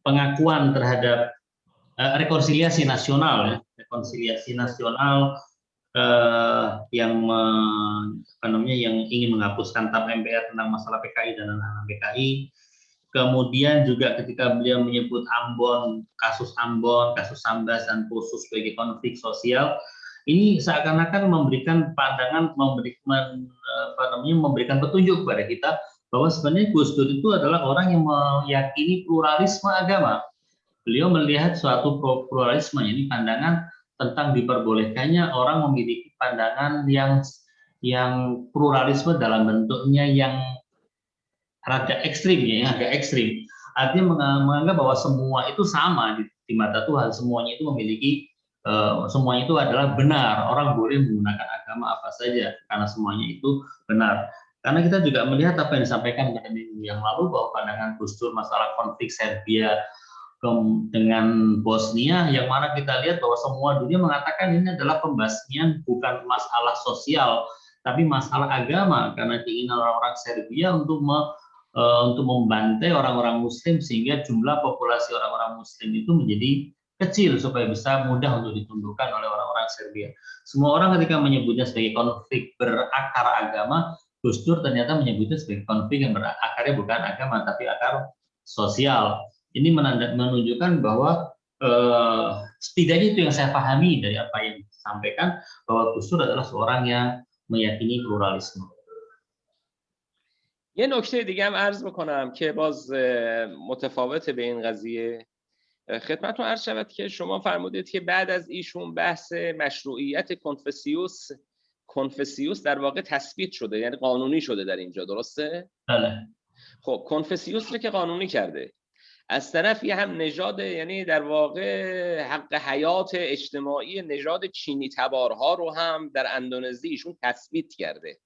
pengakuan terhadap rekonsiliasi nasional, yang yang ingin menghapuskan TAP MPR tentang masalah PKI dan anak-anak PKI. Kemudian juga ketika beliau menyebut Ambon, kasus Sambas dan Poso sebagai konflik sosial, ini seakan-akan memberikan pandangan, memberikan petunjuk kepada kita bahwa sebenarnya Gus Dur itu adalah orang yang meyakini pluralisme agama. Beliau melihat suatu pluralisme, ini pandangan tentang diperbolehkannya orang memiliki pandangan yang pluralisme dalam bentuknya yang agak ekstrim, agak ekstrim. Artinya menganggap bahwa semua itu sama di mata Tuhan, semuanya itu memiliki, semuanya itu adalah benar. Orang boleh menggunakan agama apa saja karena semuanya itu benar. Karena kita juga melihat apa yang disampaikan pada minggu yang lalu bahwa pandangan Gus Dur masalah konflik Serbia dengan Bosnia, yang mana kita lihat bahwa semua dunia mengatakan ini adalah pembasmian bukan masalah sosial tapi masalah agama, karena keinginan orang-orang Serbia untuk membantai orang-orang Muslim sehingga jumlah populasi orang-orang Muslim itu menjadi kecil supaya bisa mudah untuk ditundukkan oleh orang-orang Serbia. Semua orang ketika menyebutnya sebagai konflik berakar agama, Gus Dur ternyata menyebutnya sebagai konflik yang berakarnya bukan agama tapi akar sosial. Ini menunjukkan bahwa setidaknya itu yang saya pahami dari apa yang disampaikan, bahwa Gus Dur adalah seorang yang meyakini pluralisme. یه نکته دیگه هم عرض بکنم که باز متفاوت به این قضیه، خدمتتون عرض شود که شما فرمودید که بعد از ایشون بحث مشروعیت کنفسیوس در واقع تثبیت شده، یعنی قانونی شده در اینجا، درسته؟ بله. خب کنفسیوس رو که قانونی کرده، از طرفی هم نژاد، یعنی در واقع حق حیات اجتماعی نژاد چینی تبارها رو هم در اندونزی ایشون تثبیت کرده.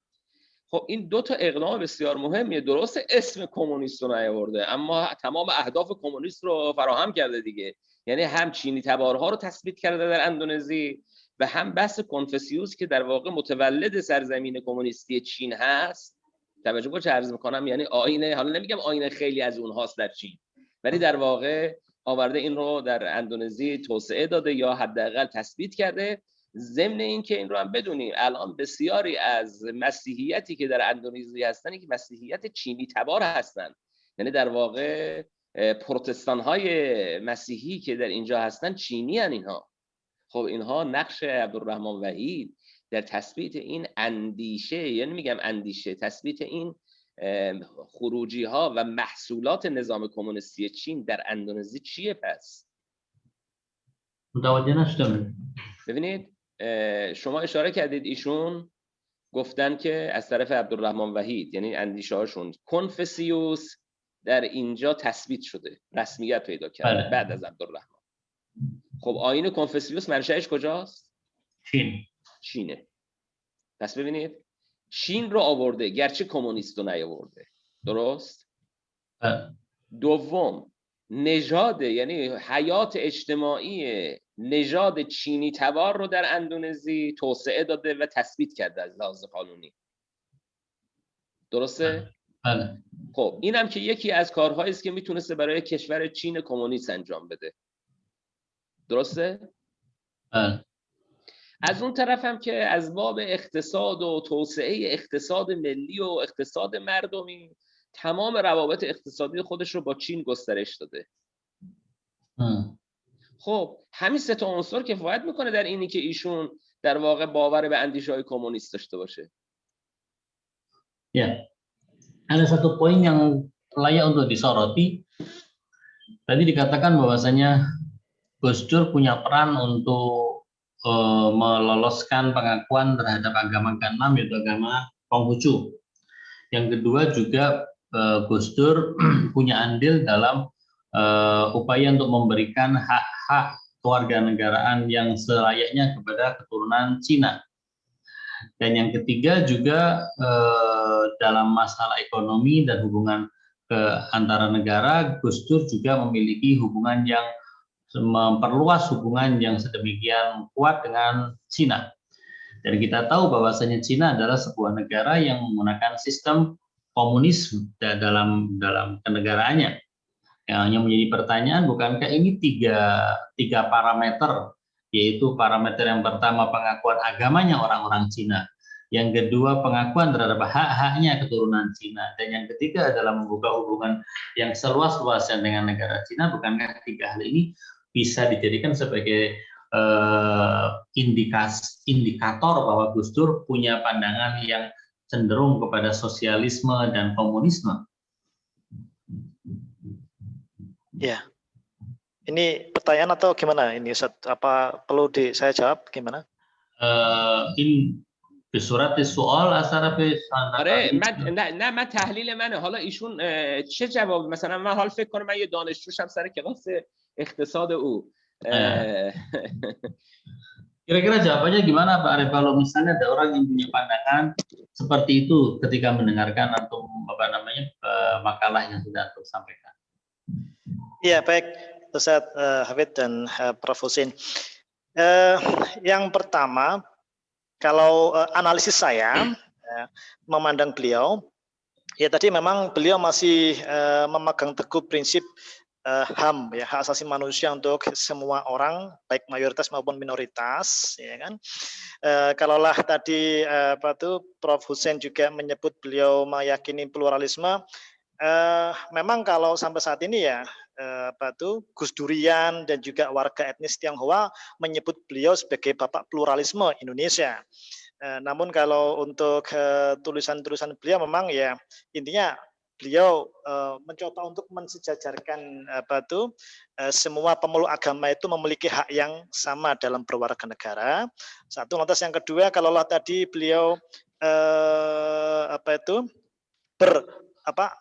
خب این دو تا اقدام بسیار مهمیه. درسته اسم کمونیست رو نیاورده اما تمام اهداف کمونیست رو فراهم کرده دیگه، یعنی هم چینی تبارها رو تثبیت کرده در اندونزی و هم بحث کنفسیوس که در واقع متولد سرزمین کمونیستی چین هست. توجه کن چه عرض میکنم، یعنی آینه، حالا نمیگم آینه خیلی از اونهاست در چین، ولی در واقع آورده این رو در اندونزی توسعه داده یا حداقل تثبیت کرده. ضمن این که این رو هم بدونیم الان بسیاری از مسیحیتی که در اندونزی هستن که مسیحیت چینی تبار هستن، یعنی در واقع پروتستان های مسیحی که در اینجا هستن چینی هن اینها. خب اینها نقش عبدالرحمن وحید در تثبیت این اندیشه، یعنی میگم اندیشه، تثبیت این خروجی ها و محصولات نظام کمونیستی چین در اندونزی چیه پس؟ متوجه نشدم. ببینید شما اشاره کردید ایشون گفتن که از طرف عبدالرحمن وحید، یعنی اندیشه هاشون، کنفوسیوس در اینجا تثبیت شده، رسمیت پیدا کرده بعد از عبدالرحمن. خب آیین کنفوسیوس منشأش کجاست؟ چینه. پس ببینید چین رو آورده، گرچه کمونیست رو نیاورده. درست؟ دوم، نژاد، یعنی حیات اجتماعی نژاد چینی تبار رو در اندونزی توسعه داده و تثبیت کرده از لحاظ قانونی. درسته؟ بله. خب اینم که یکی از کارهایی است که میتونسته برای کشور چین کمونیست انجام بده. درسته؟ بله. از اون طرف هم که از باب اقتصاد و توسعه اقتصاد ملی و اقتصاد مردمی تمام روابط اقتصادی خودش رو با چین گسترش داده. خب همین سه تا عنصر کفایت میکنه در اینی که ایشون در واقع باور به اندیشه‌های کمونیست داشته باشه. Ya, ada satu poin yang layak untuk disoroti. Tadi dikatakan bahwasanya Gus Dur punya peran untuk meloloskan pengakuan terhadap agama ke-6 yaitu agama Konghucu. Yang kedua juga Gus Dur punya andil dalam upaya untuk memberikan hak-hak kewarganegaraan yang selayaknya kepada keturunan Cina. Dan yang ketiga juga dalam masalah ekonomi dan hubungan antara negara, Gus Dur juga memiliki hubungan yang memperluas hubungan yang sedemikian kuat dengan Cina. Dan kita tahu bahwasanya Cina adalah sebuah negara yang menggunakan sistem komunis dalam kenegaraannya. Yang menjadi pertanyaan, bukankah ini tiga parameter, yaitu parameter yang pertama pengakuan agamanya orang-orang Cina, yang kedua pengakuan terhadap hak-haknya keturunan Cina, dan yang ketiga adalah membuka hubungan yang seluas-luasnya dengan negara Cina. Bukankah tiga hal ini bisa dijadikan sebagai indikator bahwa Gus Dur punya pandangan yang cenderung kepada sosialisme dan komunisme? Ya, ini pertanyaan atau gimana? Ini apa perlu saya jawab gimana? این به صورت سوال از طرف آره من تحلیل منه. حالا ایشون چه جواب، مثلا من حال فکر کنم من یه دانشجوشم سر کلاس اقتصاد او. Kira-kira jawabannya gimana Pak Arif kalau misalnya ada orang yang punya pandangan seperti itu ketika mendengarkan atau makalah yang sudah Antum sampaikan? Iya, baik Ustaz Hafid dan Prof. Husin. Yang pertama, kalau analisis saya memandang beliau, ya tadi memang beliau masih memegang teguh prinsip HAM, ya, hak asasi manusia untuk semua orang, baik mayoritas maupun minoritas, ya kan. Kalaulah tadi Prof. Husin juga menyebut beliau meyakini pluralisme, memang kalau sampai saat ini ya Gus Durian dan juga warga etnis Tionghoa menyebut beliau sebagai bapak pluralisme Indonesia. Namun kalau untuk tulisan-tulisan beliau memang ya intinya beliau mencoba untuk mensejajarkan semua pemeluk agama itu memiliki hak yang sama dalam berwarga negara. Satu, lantas yang kedua, kalaulah tadi beliau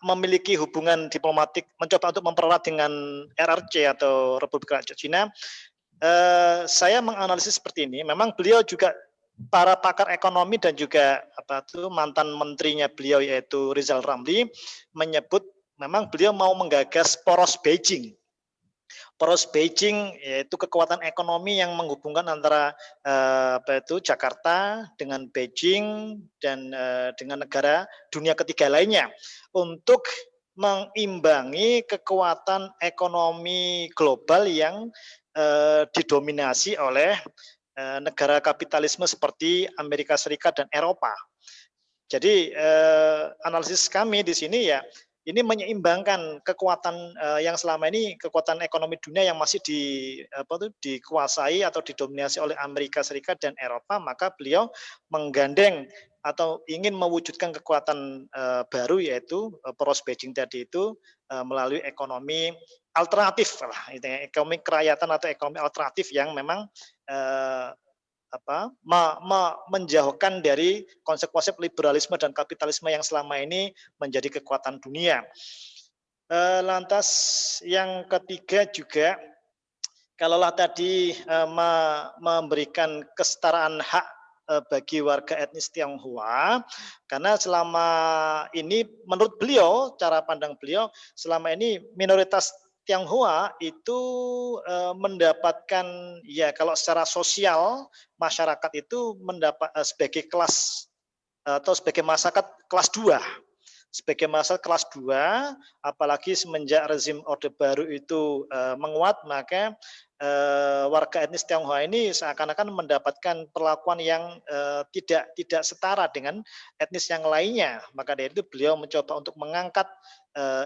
memiliki hubungan diplomatik, mencoba untuk mempererat dengan RRC atau Republik Rakyat Cina, saya menganalisis seperti ini. Memang beliau juga para pakar ekonomi dan juga mantan menterinya beliau yaitu Rizal Ramli menyebut memang beliau mau menggagas poros Beijing. Poros Beijing yaitu kekuatan ekonomi yang menghubungkan antara Jakarta dengan Beijing dan dengan negara dunia ketiga lainnya untuk mengimbangi kekuatan ekonomi global yang didominasi oleh negara kapitalisme seperti Amerika Serikat dan Eropa. Jadi analisis kami di sini ya ini menyeimbangkan kekuatan yang selama ini kekuatan ekonomi dunia yang masih dikuasai atau didominasi oleh Amerika Serikat dan Eropa, maka beliau menggandeng atau ingin mewujudkan kekuatan baru yaitu poros Beijing tadi itu melalui ekonomi alternatif lah, ekonomi kerakyatan atau ekonomi alternatif yang memang menjauhkan dari konsep-konsep liberalisme dan kapitalisme yang selama ini menjadi kekuatan dunia. Lantas yang ketiga juga, kalaulah tadi memberikan kesetaraan hak bagi warga etnis Tionghoa, karena selama ini menurut beliau, cara pandang beliau, selama ini minoritas Tionghoa itu mendapatkan, ya kalau secara sosial masyarakat itu mendapat sebagai kelas atau sebagai masyarakat kelas 2. Sebagai masyarakat kelas 2, apalagi semenjak rezim Orde Baru itu menguat, maka warga etnis Tionghoa ini seakan-akan mendapatkan perlakuan yang tidak setara dengan etnis yang lainnya. Maka dari itu beliau mencoba untuk mengangkat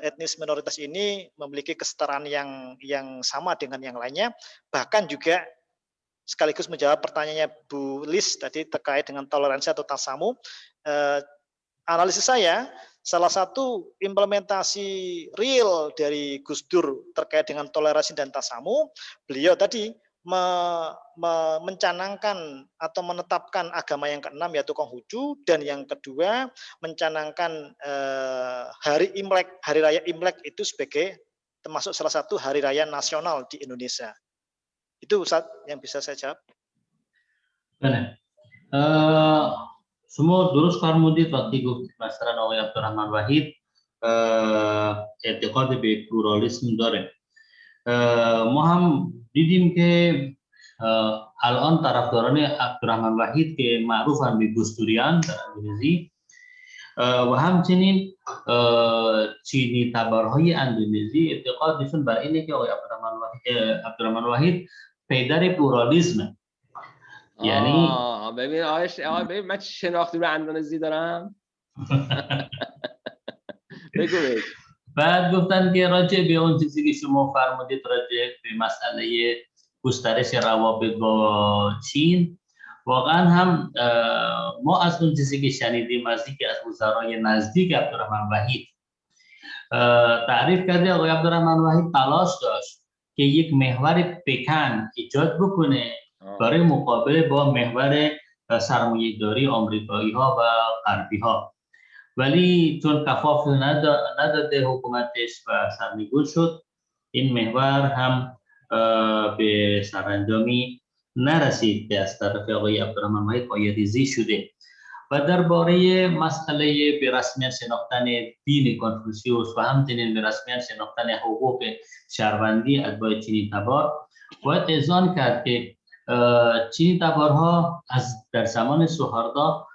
etnis minoritas ini memiliki kesetaraan yang sama dengan yang lainnya. Bahkan juga sekaligus menjawab pertanyaannya Bu Lis tadi terkait dengan toleransi atau tasamu. Analisis saya, salah satu implementasi real dari Gus Dur terkait dengan toleransi dan tasamu, beliau tadi mencanangkan atau menetapkan agama yang keenam yaitu Konghucu, dan yang kedua mencanangkan hari Imlek, hari raya Imlek itu sebagai termasuk salah satu hari raya nasional di Indonesia. Itu Ustaz yang bisa saya jawab. Benar. Semua درست فرمودید وقتی گفتید مثلا آقای عبدالرحمن وحید اعتقاد به پلورالیسم داره. ما هم دیدیم که الان طرفداران عبدالرحمن وحید که معروفن به گوستوریان در اندونزی و همچنین چینی تبارهای اندونزی اعتقادشون بر اینه که آقای عبدالرحمن وحید پیدر پلورالیسمه. یعنی ببین ببین من چه شناختی رو اندونزی دارم. بگو. بعد گفتن که راجع به اون چیزی که شما فرمودید راجع به مسئله گسترش روابط با چین، واقعا هم ما از اون چیزی که شنیدیم از یکی از وزرای نزدیک عبدالرحمن وحید تعریف کرده، آقای عبدالرحمن وحید تلاش داشت که یک محور پکن ایجاد بکنه برای مقابله با محور سرمایه‌داری آمریکایی ها و غربی ها، ولی چون کفاف نداده حکومتش و سرنگون شد، این محور هم به سرانجامی نرسید که از طرف آقای عبدالرحمن وحید پایه‌ریزی شده. و درباره مسئله به رسمیت شناختن دین کنفوسیوس و همچنین به رسمیت شناختن حقوق شهروندی اتباع چینی تبار، باید اذعان کرد که چینی تبارها در زمان سوهاردار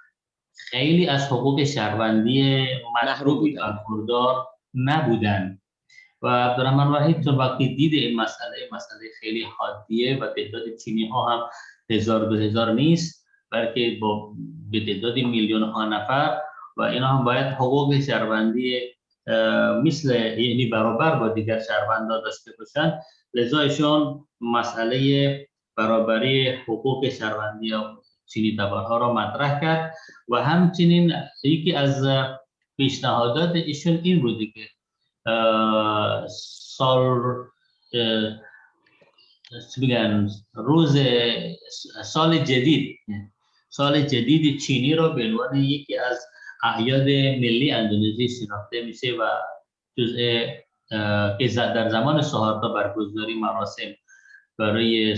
خیلی از حقوق شهروندی مطلوبی برخوردار نبودند و عبدالرحمن وحید چون وقتی دید این مسئله خیلی حادیه و تعداد چینی ها هم 1000-2000 نیست، بلکه به تعداد میلیون ها نفر و اینا هم باید حقوق شهروندی یعنی برابر با دیگر شهروندان داشته باشند، لذا ایشون مسئله برابری حقوق شهروندی چینی تبارها را مطرح کرد و همچنین یکی از پیشنهادات ایشون این بوده که سال جدید چینی را به عنوان یکی از اعیاد ملی اندونزی شناخته میشه و جزء که در زمان سوهاردا برگزاری مراسم برای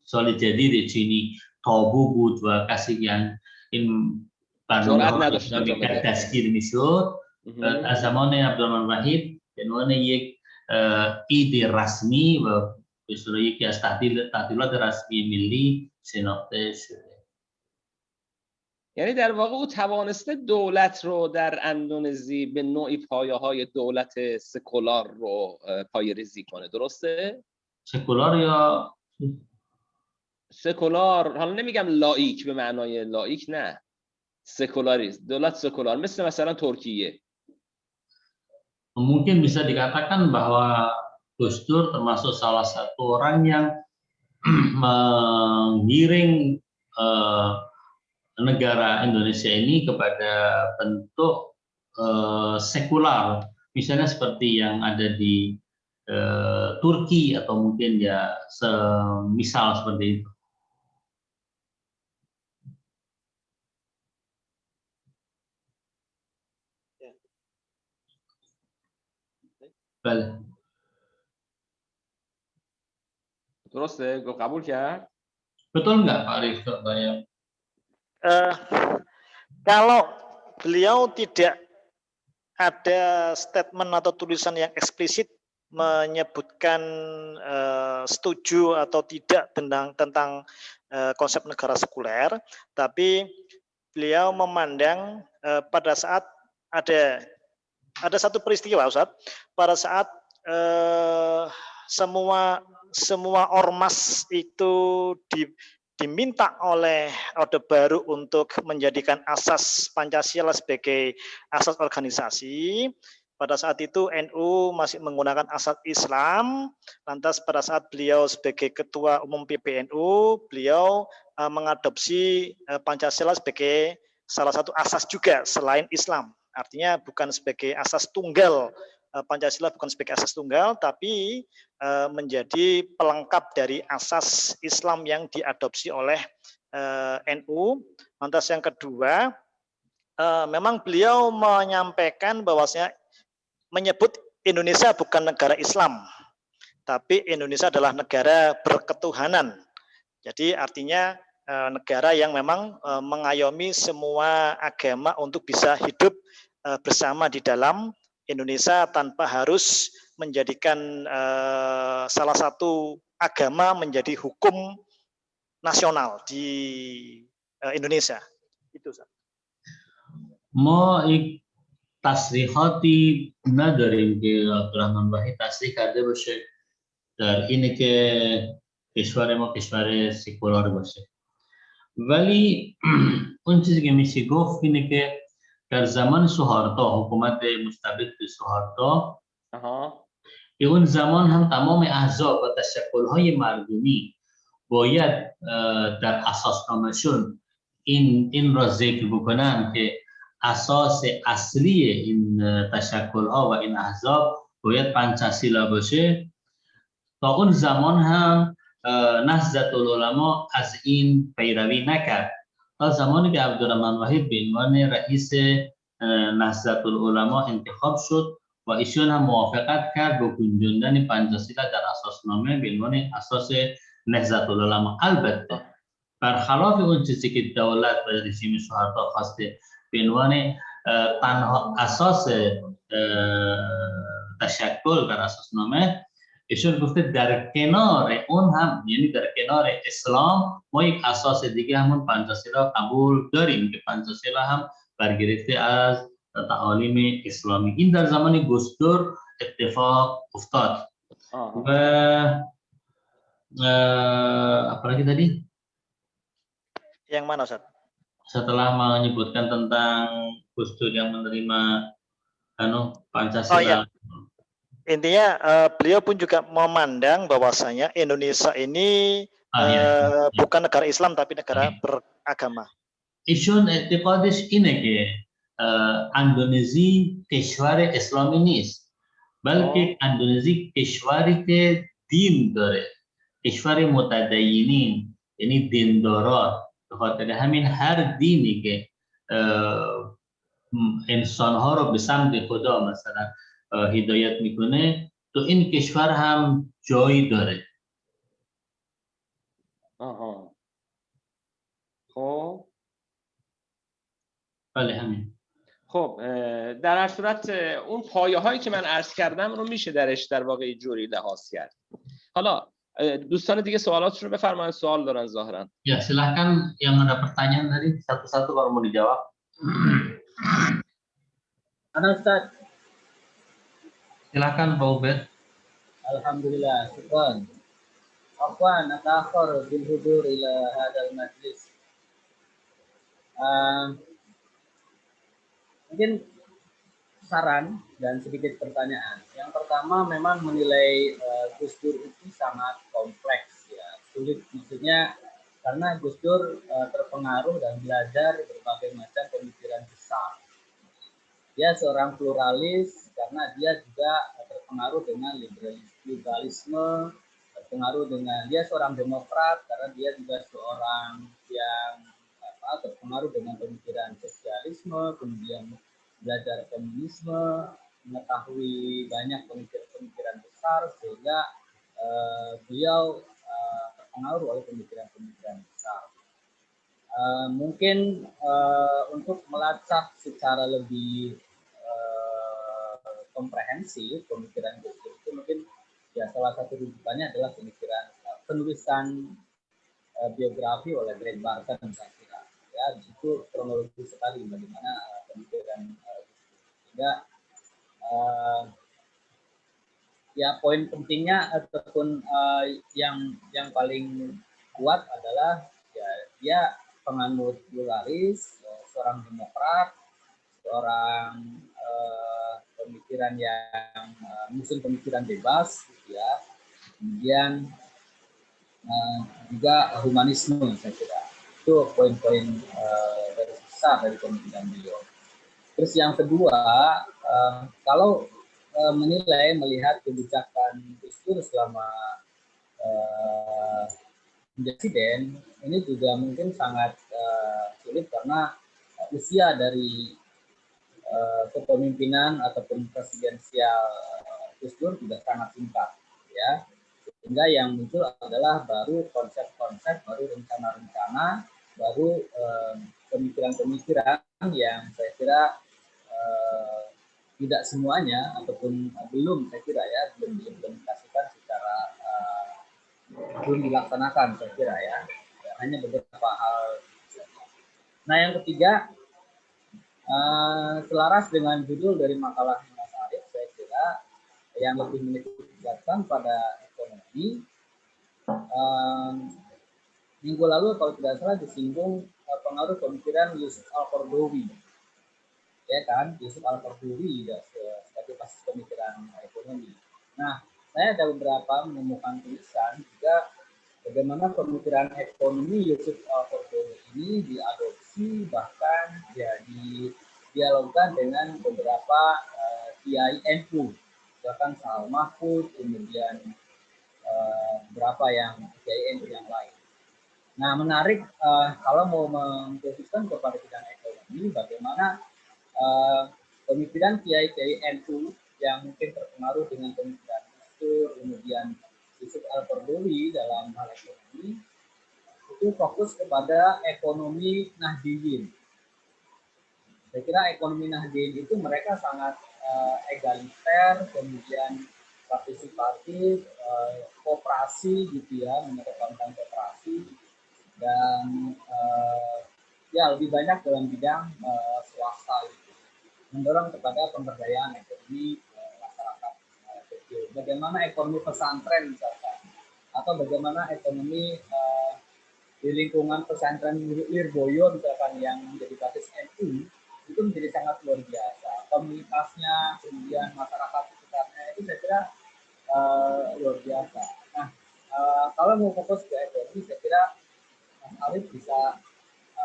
سال جدید چینی تابو بود و کسی که این برنامه دستگیر میشد. از زمان عبدالرحمن وحید به عنوان یک عید رسمی و به صورت یکی از تعطیلات رسمی ملی شناخته شده. یعنی در واقع او توانسته دولت رو در اندونزی به نوعی پایه‌های دولت سکولار رو پایه‌ریزی کنه، درسته؟ سکولار یا سکولار، حالا نمیگم لاییک به معنای لاییک، نه، سکولاریسم، دولت سکولار، مثلا Turkiye. Mungkin bisa dikatakan bahwa Gus Dur termasuk salah satu orang yang menggiring negara Indonesia ini kepada bentuk sekular, misalnya seperti yang ada di Turki atau mungkin ya semisal seperti itu. بله. درسته؟ گفت قبول کرد؟ Betul nggak Pak Arif contohnya? Kalau beliau tidak ada statement atau tulisan yang eksplisit menyebutkan setuju atau tidak tentang konsep negara sekuler, tapi beliau memandang pada saat ada satu peristiwa, Ustaz, pada saat semua ormas itu diminta oleh Orde Baru untuk menjadikan asas Pancasila sebagai asas organisasi. Pada saat itu NU masih menggunakan asas Islam. Lantas pada saat beliau sebagai Ketua Umum PBNU, beliau mengadopsi Pancasila sebagai salah satu asas juga selain Islam. Artinya bukan sebagai asas tunggal, Pancasila bukan sebagai asas tunggal, tapi menjadi pelengkap dari asas Islam yang diadopsi oleh NU. Lantas yang kedua, memang beliau menyampaikan bahwasanya menyebut Indonesia bukan negara Islam, tapi Indonesia adalah negara berketuhanan. Jadi artinya negara yang memang mengayomi semua agama untuk bisa hidup bersama di dalam Indonesia tanpa harus menjadikan salah satu agama menjadi hukum nasional di Indonesia. Itu. ما یک تصریحاتی نداریم که عبدالرحمن وحید تصریح کرده باشه در اینه که کشور ما کشور سکولار باشه، ولی اون چیزی که میشه گفت اینه که در زمان سوهارتا، حکومت مستبد سوهارتا، که اون زمان هم تمام احزاب و تشکل‌های مردمی باید در اساسنامه‌شون این را ذکر بکنن که اساس اصلی این تشکل‌ها و این احزاب باید پنچاسیلا باشه. تا اون زمان هم نهضت العلما از این پیروی نکرد، تا زمانی که عبدالرحمن وحید به عنوان رئیس نهضت العلما انتخاب شد و ایشون هم موافقت کرد با گنجاندن پنچاسیلا در اساسنامه به عنوان اساس نهضت العلما. البته برخلاف اون چیزی که دولت و رژیم سوهارتا خواسته به عنوان تنها اساس تشکل در اساسنامه، ایشون گفته در کنار اون هم، یعنی در کنار اسلام، ما یک اساس دیگه همون پنچاسیلا قبول داریم که پنچاسیلا هم برگرفته از تعالیم اسلامی. این در زمان گستور اتفاق افتاد. و apalagi tadi? Yang mana, Ustaz? Setelah menyebutkan tentang Gus Dur yang menerima Pancasila. Oh, iya. Intinya beliau pun juga memandang bahwasanya Indonesia ini bukan negara Islam tapi negara beragama. ایشون اعتقادش اینه که اندونزی کشور اسلامی نیست، بلکه اندونزی کشوری که دین داره، کشور متدینین، یعنی دیندارا. به خاطر همین هر دینی که انسانها رو به سمت خدا مثلا هدایت میکنه، تو این کشور هم جایی داره. خب بله همین. خب در هر صورت اون پایه هایی که من عرض کردم رو میشه در واقع جوری لحاظ کرد. حالا دوستان دیگه سوالاتشون رو بفرمایید، سوال دارن ظاهرا. Ya silahkan yang ada pertanyaan tadi satu-satu kalau mau dijawab. Ana Ustaz. Silakan Pak Ubed. Alhamdulillah, syukran. Afwan, atakhir bil hudur ila hadzal majlis. Mungkin saran dan sedikit pertanyaan. Yang pertama, memang menilai Gus Dur itu sangat kompleks, ya, sulit, maksudnya karena Gus Dur terpengaruh dan belajar berbagai macam pemikiran besar. Dia seorang pluralis karena dia juga terpengaruh dengan liberalisme, dia seorang demokrat karena dia juga seorang yang terpengaruh dengan pemikiran sosialisme, kemudian belajar komunisme, mengetahui banyak pemikiran besar sehingga beliau terpengaruh oleh pemikiran-pemikiran besar. Mungkin untuk melacak secara lebih komprehensif pemikiran Gus Dur itu mungkin ya salah satu rujukannya adalah penulisan biografi oleh Greg Barton, saya kira. Ya, di situ kronologi sekali bagaimana pemikiran sehingga ya poin pentingnya ataupun yang paling kuat adalah ya dia penganut pluralis, seorang demokrat, seorang pemikiran yang musuh pemikiran bebas, gitu ya. Kemudian juga humanisme, saya kira itu poin-poin dari besar dari pemikiran beliau. Terus yang kedua, kalau melihat kebijakan Gus Dur selama presiden, ini juga mungkin sangat sulit karena usia dari kepemimpinan ataupun presidensial Gus Dur juga sangat singkat, ya. Sehingga yang muncul adalah baru konsep-konsep, baru rencana-rencana, baru pemikiran-pemikiran yang saya kira tidak semuanya ataupun belum, saya kira ya, belum diimplementasikan secara belum dilaksanakan, saya kira ya. Hanya beberapa hal. Nah, yang ketiga, selaras dengan judul dari makalah Mas Arief, saya kira yang lebih menitikberatkan pada ekonomi. Minggu lalu kalau tidak salah disinggung pengaruh pemikiran Yusuf Al-Qaradawi, ya kan, Yusuf Al-Qaradawi sebagai basis pemikiran ekonomi. Nah, saya ada beberapa menemukan tulisan juga bagaimana pemikiran ekonomi Yusuf Al-Qaradawi ini diadopsi bahkan ya didialogkan dengan beberapa kiai NU, bahkan Sa'al Mahfud, kemudian beberapa yang kiai NU yang lain. Nah, menarik kalau mau mengkhususkan kepada bidang ekonomi, bagaimana pemikiran kiai-kiai NU yang mungkin terpengaruh dengan pemikiran Gus Dur, kemudian Yusuf Al-Qaradawi dalam hal ekonomi, itu fokus kepada ekonomi Nahdiyin. Saya kira ekonomi Nahdiyin itu mereka sangat egaliter, kemudian partisipatif, kooperasi gitu ya, mengedepankan kooperasi, dan ya lebih banyak dalam bidang swasta gitu. Mendorong kepada pemberdayaan ekonomi masyarakat kecil. Bagaimana ekonomi pesantren misalkan, atau bagaimana ekonomi di lingkungan pesantren Lirboyo misalkan yang menjadi basis NU itu menjadi sangat luar biasa. Komunitasnya, kemudian masyarakat sekitarnya itu saya kira luar biasa. Nah, kalau mau fokus ke ekonomi, saya kira Mas Arief bisa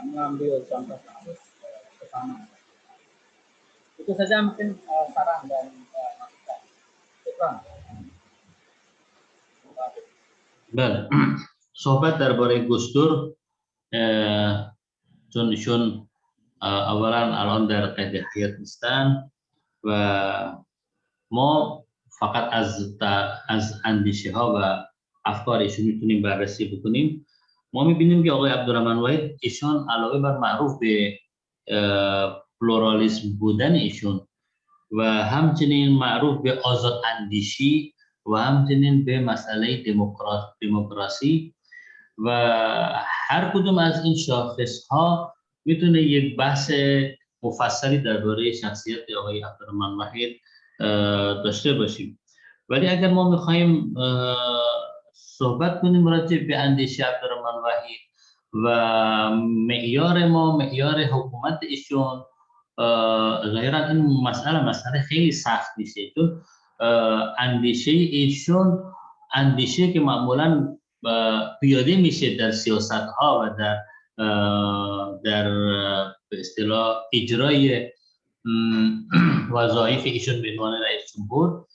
mengambil contoh kasus ke sana. Itu saja mungkin saran dan masukan. Baik, sobat darbore Gus Dur, Jun awalan alon dar qedah hayat istan wa mo fakat az andishiha wa afkar ishun mitunim barrasi bukunim. ما می‌بینیم که آقای عبدالرحمن واحد ایشون علاوه بر معروف به پلورالیسم بودن ایشون و همچنین معروف به آزاد اندیشی و همچنین به مسئله دموکراسی و هر کدوم از این شاخص‌ها میتونه یک بحث مفصلی درباره شخصیت آقای عبدالرحمن واحد داشته باشیم. ولی اگر ما می‌خوایم صحبت کنیم راجع به اندیشه عبدالرحمن واحد و معیار ما معیار حکومت ایشون، ظاهرا این مسئله خیلی سخت میشه، چون اندیشه ایشون اندیشه که معمولا پیاده میشه در سیاست ها و در به اصطلاح اجرای وظایف ایشون به عنوان رئیس جمهور.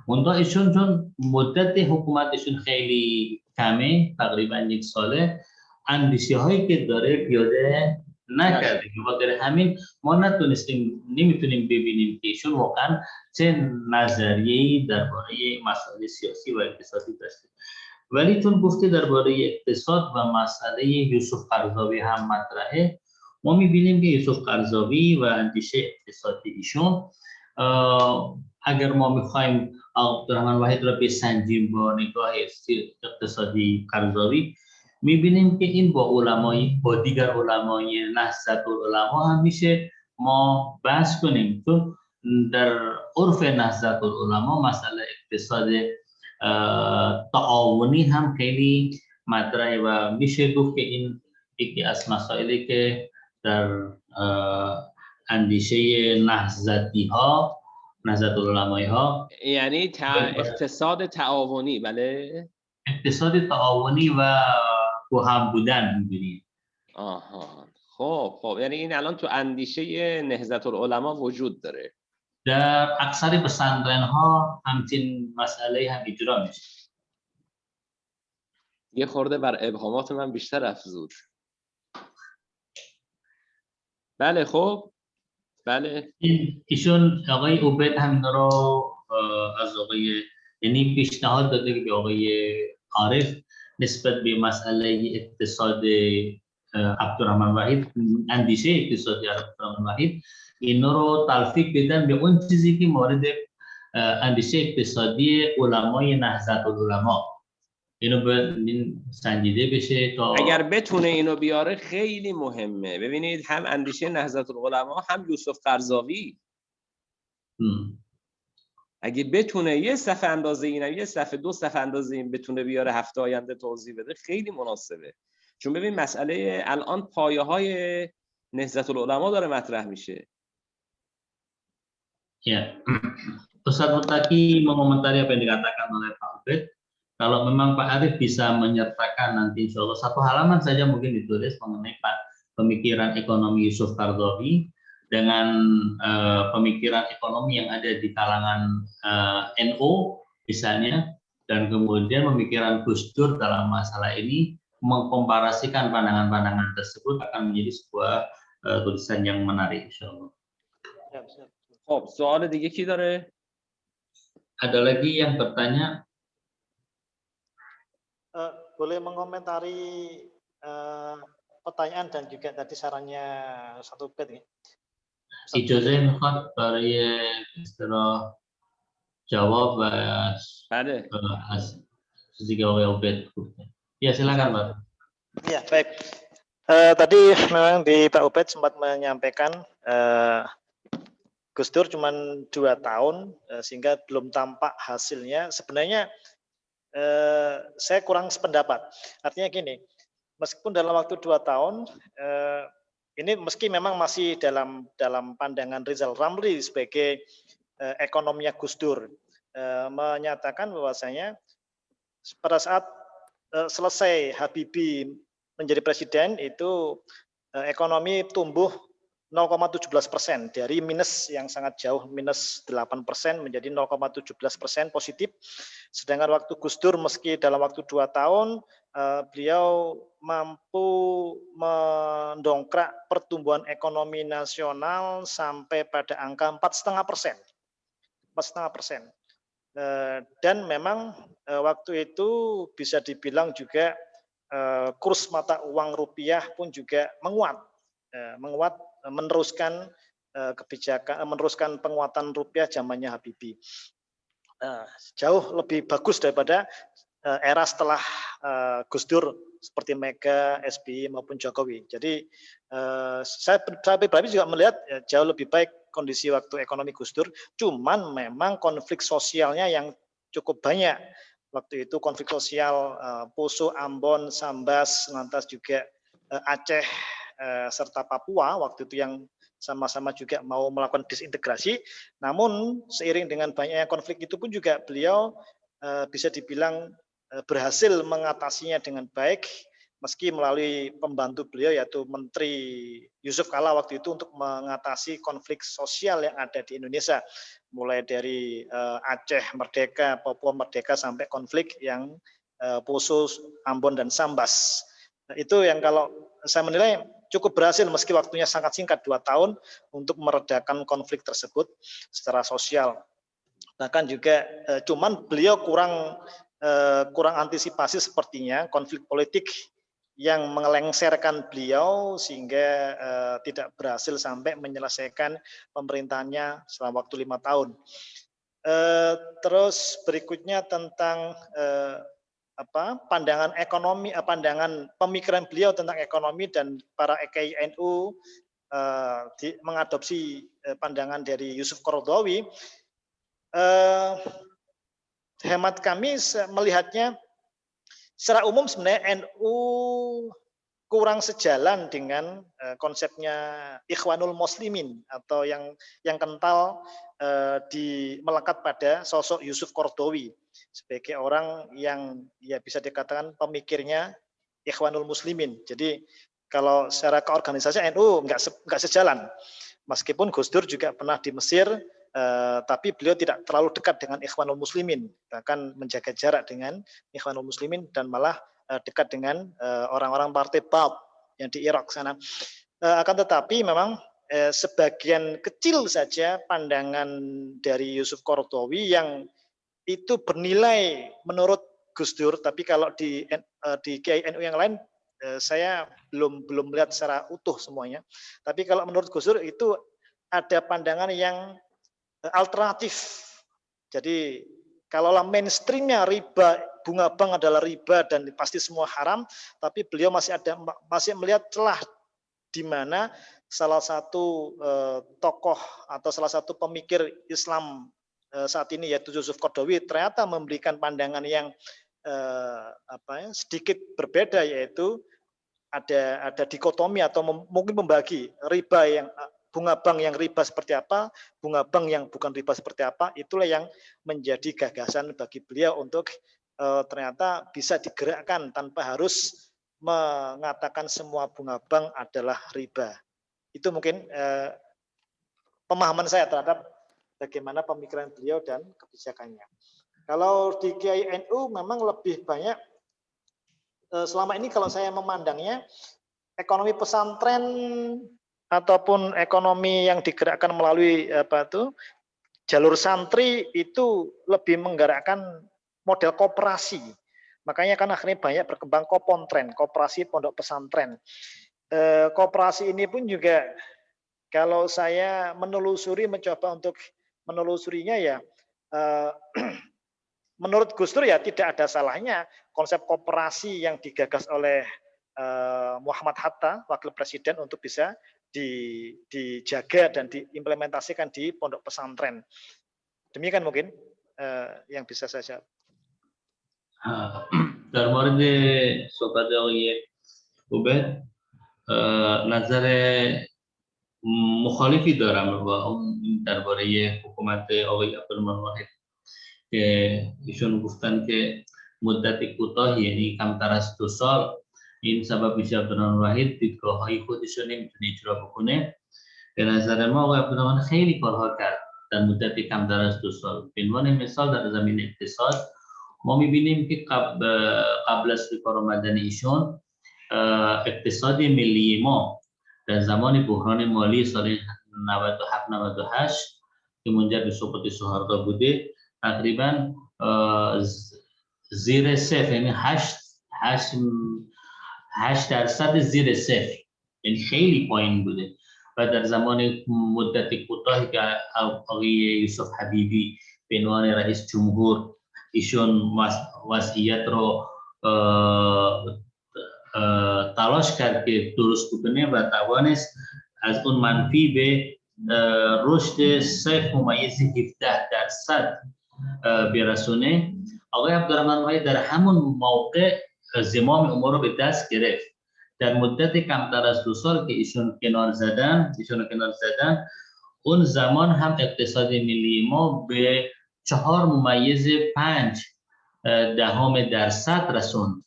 منتها ایشون چون مدت حکومتشون خیلی کمه، تقریبا 1 ساله، اندیشه هایی که داره پیاده نکرده به خاطر همین ما نمیتونیم ببینیم که ایشون واقعا چه نظریه‌ای درباره مسائل سیاسی و اقتصادی داشته. ولی چون گفته درباره اقتصاد و مسئله یوسف قرضاوی هم مطرحه، ما میبینیم که یوسف قرضاوی و اندیشه اقتصادی ایشون، اگر ما میخوایم عبدالرحمن وحید را بسنجیم با نگاه اقتصادی قرضاوی، میبینیم که این با دیگر علمای نهضةالعلما هم میشه ما بحث کنیم، چون در عرف نهضةالعلما مسئله اقتصاد تعاونی هم خیلی مطرحه و میشه گفت که این یکی از مسائلی که در اندیشه نهضةالعلمایی ها، یعنی اقتصاد تعاونی. بله، اقتصاد تعاونی و هم بودن می‌بینید. آها، خب یعنی این الان تو اندیشه نهضةالعلما وجود داره. در اکثر پسندرن‌ها همچین مسئله هم اجرا میشه. یه خورده بر ابهامات من بیشتر افزود. بله، خب بله، ایشون آقای عبید همین رو از آقای، یعنی پیشنهاد داده که آقای عارف نسبت به مسئله اقتصاد عبدالرحمن وحید، اندیشه اقتصادی عبدالرحمن وحید، اینا رو تلفیق بدن به اون چیزی که مورد اندیشه اقتصادی علمای نهضةالعلما، اینو باید سنجیده بشه تا اگر بتونه اینو بیاره خیلی مهمه. ببینید، هم اندیشه نهضةالعلما هم یوسف قرضاوی اگه بتونه یه صفحه اندازه اینم، یه صفحه 2 صفحه اندازه این بتونه بیاره هفته آینده توضیح بده، خیلی مناسبه. چون ببین مسئله الان پایه‌های نهضةالعلما داره مطرح میشه. Ya, Ustadz Mutaki mengomentari apa yang dikatakan oleh Pak Ubed. Kalau memang Pak Arif bisa menyertakan nanti insya Allah 1 halaman saja mungkin ditulis mengenai pemikiran ekonomi Yusuf Qaradawi dengan pemikiran ekonomi yang ada di kalangan NU misalnya, dan kemudian pemikiran Gus Dur dalam masalah ini, mengkomparasikan pandangan-pandangan tersebut akan menjadi sebuah tulisan yang menarik insya Allah. خب سوال دیگه کی داره؟ Ada lagi yang bertanya? Boleh mengomentari pertanyaan dan juga tadi sarannya satu bed. اجازه میخواد برای اصطلاح جواب و بله از چیزی که آقای عبید گفته. Ya silakan Pak. Ya baik. Tadi memang di Pak Ubed sempat menyampaikan Gus Dur cuma 2 tahun sehingga belum tampak hasilnya. Sebenarnya saya kurang sependapat. Artinya gini, meskipun dalam waktu 2 tahun ini meski memang masih dalam pandangan Rizal Ramli sebagai ekonominya Gus Dur menyatakan bahwasanya pada saat selesai Habibie menjadi presiden itu ekonomi tumbuh 0,17% dari minus yang sangat jauh, minus 8% menjadi 0,17% positif. Sedangkan waktu Gus Dur meski dalam waktu 2 tahun beliau mampu mendongkrak pertumbuhan ekonomi nasional sampai pada angka 4,5%. 4,5%. Dan memang waktu itu bisa dibilang juga kurs mata uang rupiah pun juga menguat, meneruskan kebijakan, meneruskan penguatan rupiah zamannya Habibie. Jauh lebih bagus daripada era setelah Gus Dur seperti Mega, SBY maupun Jokowi. Jadi saya pribadi juga melihat jauh lebih baik kondisi waktu ekonomi Gus Dur. Cuman memang konflik sosialnya yang cukup banyak. Waktu itu konflik sosial Poso, Ambon, Sambas, lantas juga Aceh serta Papua waktu itu yang sama-sama juga mau melakukan disintegrasi. Namun seiring dengan banyaknya konflik itu pun juga beliau bisa dibilang berhasil mengatasinya dengan baik, meski melalui pembantu beliau yaitu Menteri Yusuf Kala waktu itu untuk mengatasi konflik sosial yang ada di Indonesia, mulai dari Aceh merdeka, Papua merdeka sampai konflik yang Poso, Ambon dan Sambas. Itu yang kalau saya menilai cukup berhasil meski waktunya sangat singkat 2 tahun untuk meredakan konflik tersebut secara sosial. Bahkan juga cuman beliau kurang antisipasi sepertinya konflik politik yang mengelengsarkan beliau sehingga tidak berhasil sampai menyelesaikan pemerintahannya selama waktu 5 tahun. Terus berikutnya tentang pandangan ekonomi, pandangan pemikiran beliau tentang ekonomi dan para EKI NU mengadopsi pandangan dari Yusuf Qaradawi. Hemat kami melihatnya secara umum sebenarnya NU kurang sejalan dengan konsepnya Ikhwanul Muslimin atau yang kental melekat pada sosok Yusuf Qaradawi sebagai orang yang ya bisa dikatakan pemikirnya Ikhwanul Muslimin. Jadi kalau secara keorganisasian NU nggak sejalan. Meskipun Gus Dur juga pernah di Mesir, tapi beliau tidak terlalu dekat dengan Ikhwanul Muslimin, bahkan menjaga jarak dengan Ikhwanul Muslimin dan malah dekat dengan orang-orang partai Ba'ath yang di Irak sana. Akan tetapi memang sebagian kecil saja pandangan dari Yusuf Qaradawi yang itu bernilai menurut Gus Dur, tapi kalau di Kiai NU yang lain saya belum melihat secara utuh semuanya. Tapi kalau menurut Gus Dur itu ada pandangan yang alternatif. Jadi kalau mainstreamnya riba, bunga bank adalah riba dan pasti semua haram, tapi beliau masih melihat celah di mana salah satu tokoh atau salah satu pemikir Islam saat ini yaitu Yusuf Qaradawi ternyata memberikan pandangan yang sedikit berbeda, yaitu ada dikotomi atau mungkin membagi riba yang bunga bank yang riba seperti apa, bunga bank yang bukan riba seperti apa. Itulah yang menjadi gagasan bagi beliau untuk ternyata bisa digerakkan tanpa harus mengatakan semua bunga bank adalah riba. Itu mungkin pemahaman saya terhadap bagaimana pemikiran beliau dan kebijakannya. Kalau di Kiai NU memang lebih banyak selama ini kalau saya memandangnya ekonomi pesantren ataupun ekonomi yang digerakkan melalui jalur santri itu lebih menggerakkan model koperasi. Makanya kan akhirnya banyak berkembang kopontren, koperasi pondok pesantren. Koperasi ini pun juga kalau saya mencoba untuk menelusurinya ya menurut Gus Dur ya tidak ada salahnya konsep koperasi yang digagas oleh Muhammad Hatta, wakil presiden, untuk bisa dijaga dan diimplementasikan di pondok pesantren. Demikian mungkin yang bisa saya jawab. در مورد صحبت آقای عبید نظر مخالفی دارم با اون درباره حکومت آقای عبدالرحمن واحد که ایشون گفتن که مدت کوتاهی یعنی کمتر از 2 سال این سبب میشه عبدالرحمن واحد دیدگاه‌های خودش رو نمیتونه اجرا بکنه. به نظر ما آقای عبدالرحمن خیلی کارها کرد در مدت کمتر از 2 سال. به عنوان مثال در زمین اقتصاد ما میبینیم که قبل از به کار آمدن ایشون اقتصاد ملی ما در زمان بحران مالی سال 97-98 که منجر به سقوط سهاردا بوده تقریبا زیر صفر، یعنی 8% زیر صفر، یعنی خیلی پایین بوده. و در زمان مدت کوتاهی که آقای یوسف حبیبی به عنوان رئیس جمهور ایشون وضعیت رو تلاش کرد که درست بکنه و توانست از اون منفی به رشد 0.17% برسونه. آقای عبدالرحمن واحد در همون موقع زمام امور رو به دست گرفت. در مدت کمتر از 2 سال که ایشون کنار زدن اون زمان هم اقتصاد ملی ما به 4.5% رسوند.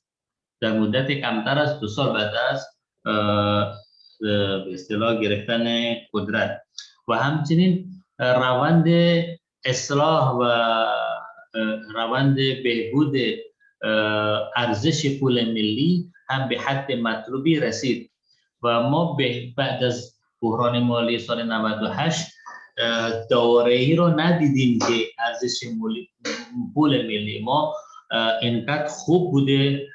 در مدت کمتر از 2 سال بعد از به اصطلاح گرفتن قدرت و همچنین روند اصلاح و روند بهبود ارزش پول ملی هم به حد مطلوبی رسید. و ما بعد از بحران مالی سال 98 دوره‌ای رو ندیدیم که ارزش پول ملی ما اینقدر خوب بوده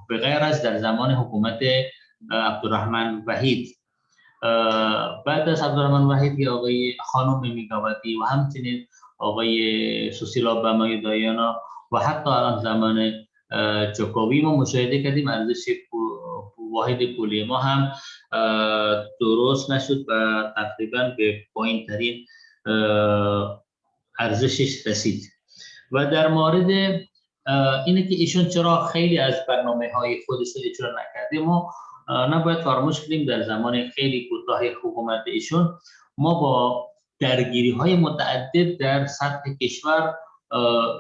به غیر از در زمان حکومت عبدالرحمن وحید. بعد از عبدالرحمن وحید که آقای خانم میگاوتی و همچنین آقای سوسیلا بامایدایانا و حتی الان زمان جوکووی ما مشاهده کردیم ارزش واحد پولی ما هم درست نشد و تقریبا به پایین ترین ارزشش رسید. و در مورد اینه که ایشون چرا خیلی از برنامه‌های خودش رو اجرا نکرده، ما نباید فراموش کنیم در زمان خیلی کوتاه حکومت ایشون ما با درگیری‌های متعدد در سطح کشور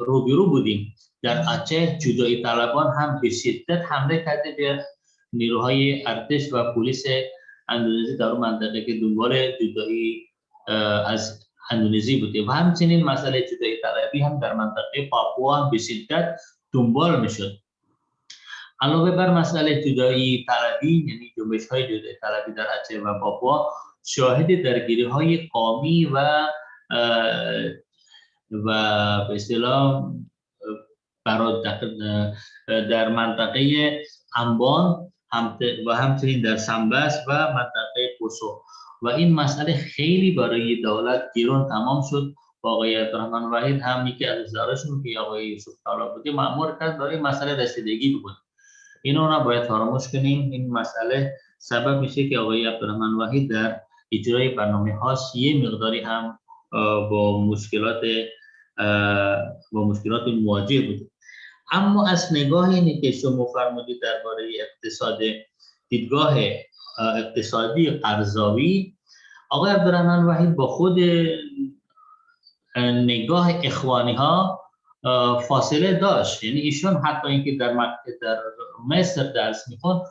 روبرو بودیم. در اچه جدایی طلبان هم به شدت حمله کرده به نیروهای ارتش و پلیس اندونزی در اون منطقه که دنبال جدایی از اندونزی بوده و همچنین مسئله جدایی طلبی هم در منطقه پاپوا هم به شدت دنبال میشد. علاوه بر مسئله جدایی طلبی یعنی جنبش‌های جدایی طلبی در اچه و پاپوا شاهد درگیری‌های قومی و به اصطلاح در منطقه انبان و همچنین در سنبس و منطقه پوسو و این مسئله خیلی برای دولت گیرون تمام شد. آقای عبدالرحمن وحید هم یکی از وزراشون که آقای یوسف طالبوتی مأمور کرد برای مسئله رسیدگی بود. اینو نباید فراموش کنیم. این مسئله سبب میشه که آقای عبدالرحمن وحید در اجرای برنامه‌هاش یه مقداری هم با مشکلات مواجه بود. اما از نگاه اینی که شما فرمودید درباره اقتصاد، دیدگاه اقتصادی قرضاوی، آقای عبدالرحمن وحید با خود نگاه اخوانی ها فاصله داشت. یعنی ایشون حتی اینکه در مصر درس میخوند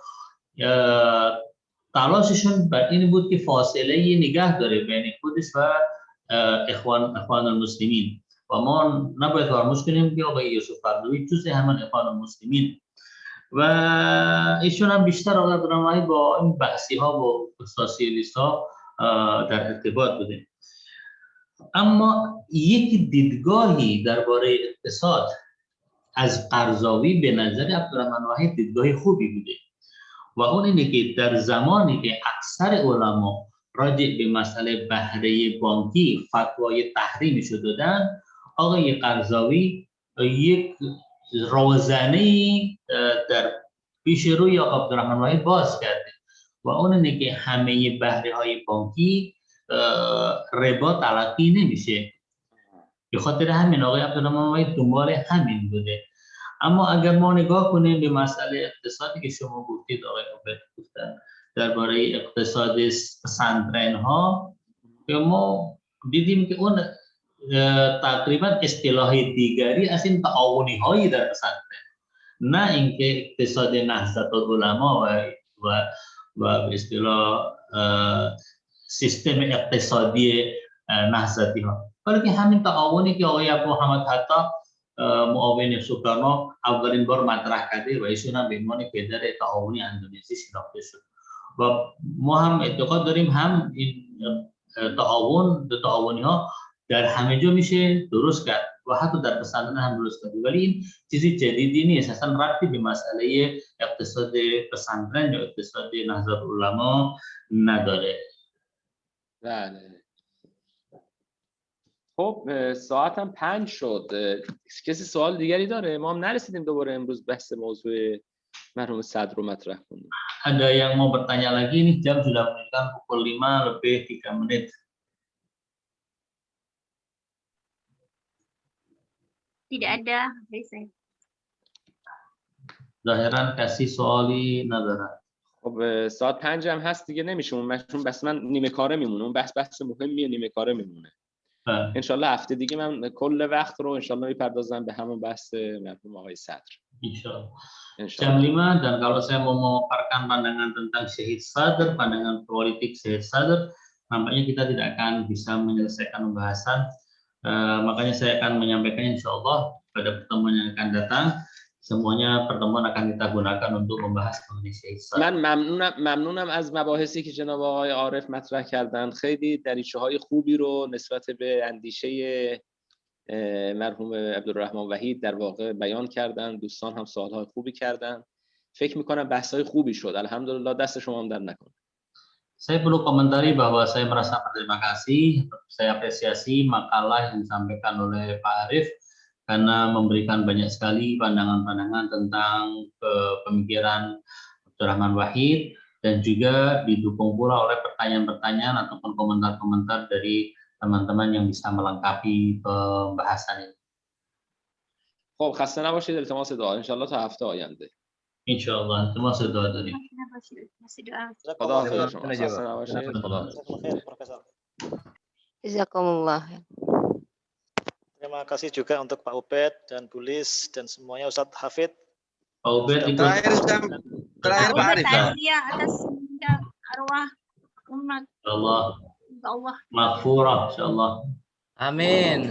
تلاششون بر این بود که فاصله نگه داره بین خودش و اخوان المسلمین و ما نباید فراموش کنیم که آقای یوسف قرضاوی جزء همان اخوان المسلمین و ایشون هم بیشتر آقای عبدالرحمن وحید با این بحثی ها و سوسیالیست ها در ارتباط بوده. اما یک دیدگاهی درباره اقتصاد از قرضاوی به نظر عبدالرحمن وحید دیدگاه خوبی بوده و اون اینه که در زمانی که اکثر علما راجع به مسئله بهره بانکی فتوای تحریمش دادن، آقای قرضاوی یک روزنه‌ای در پیش روی عبدالرحمن وحید باز کرده و اون اینه که همه بهره های بانکی ربا تلقی نمیشه. به خاطر همین آقای عبدالرحمن وحید دنبال همین بوده. اما اگر ما نگاه کنیم به مسئله اقتصادی که شما گفتید آقای عبید گفتن درباره اقتصاد پسندرین ها، ما دیدیم که اون تقریبا اصطلاح دیگری از این تعاونی هایی در پسندرین، نه اینکه اقتصاد نهضت العلما و به اصطلاح سیستم اقتصادی نهضتی ها، بلکه همین تعاونی که آقای محمد حتی معاون سوکارنو اولین بار مطرح کرده و ایشون هم به عنوان پدر تعاونی اندونزی شناخته شد و ما هم اعتقاد داریم هم این تعاونی ها در همه جا میشه درست کرد و حتی در پسندرین هم درست کرد، ولی این چیزی جدیدی نیست، اصلا ربطی به مسئله اقتصاد پسندرین یا اقتصاد نهضت العلما نداره. بله. خب ساعتم 5 شد. کسی سوال دیگری داره؟ ما هم نرسیدیم دوباره امروز بحث موضوع مرحوم صدر رو مطرح کنیم. Ada yang mau bertanya lagi nih, jam sudah menunjukkan pukul 5:03. Tidak ada, saya. ظاهرا کسی سوالی نداره. خب ساعت 5 هم هست دیگه نمیشه اون بس من نیمه کاره میمونه، اون بحث مهمیه نیمه کاره میمونه. انشالله هفته دیگه من کل وقت رو انشالله میپردازم به همون بحث مرحوم آقای صدر. Insyaallah. Jam 5 dan kalau saya mau memaparkan pandangan tentang Syahid Sadr, pandangan politik Syahid Sadr, nampaknya kita tidak akan bisa menyelesaikan pembahasan. Makanya saya akan menyampaikan insyaallah pada pertemuan yang akan datang. semuanya pertemuan akan kita gunakan untuk membahas mengenai sisa. من ممنونم از مباحثی که جناب آقای عارف مطرح کردند. خیلی دریچه‌های خوبی رو نسبت به اندیشه مرحوم عبدالرحمن وحید در واقع بیان کردند. دوستان هم سوال‌های خوبی کردند. فکر می‌کنم بحث‌های خوبی شد. الحمدلله، دست شما هم در نکنه. Saya perlu komentari bahwa saya merasa berterima kasih, saya apresiasi makalah yang disampaikan oleh Pak Arif karena memberikan banyak sekali pandangan-pandangan tentang pemikiran Abdurrahman Wahid dan juga didukung pula oleh pertanyaan-pertanyaan ataupun komentar-komentar dari teman-teman yang bisa melengkapi pembahasan ini. خب خسته نباشید. التماس دعا ان شاء الله تا هفته آینده. Insyaallah, termasuk doa tadi. Masih doa. خدا حافظ شما. خسته نباشید. خدا حافظ. Profesor. Jazakumullah. Terima kasih juga untuk Pak Ubed dan Bu Lis dan semuanya, Ustadz Hafid. Pak Ubed ikut. Terakhir Pak Arif. Tazkiyah atas arwah umat Insyaallah Allah. maghfurah insyaallah. Amin.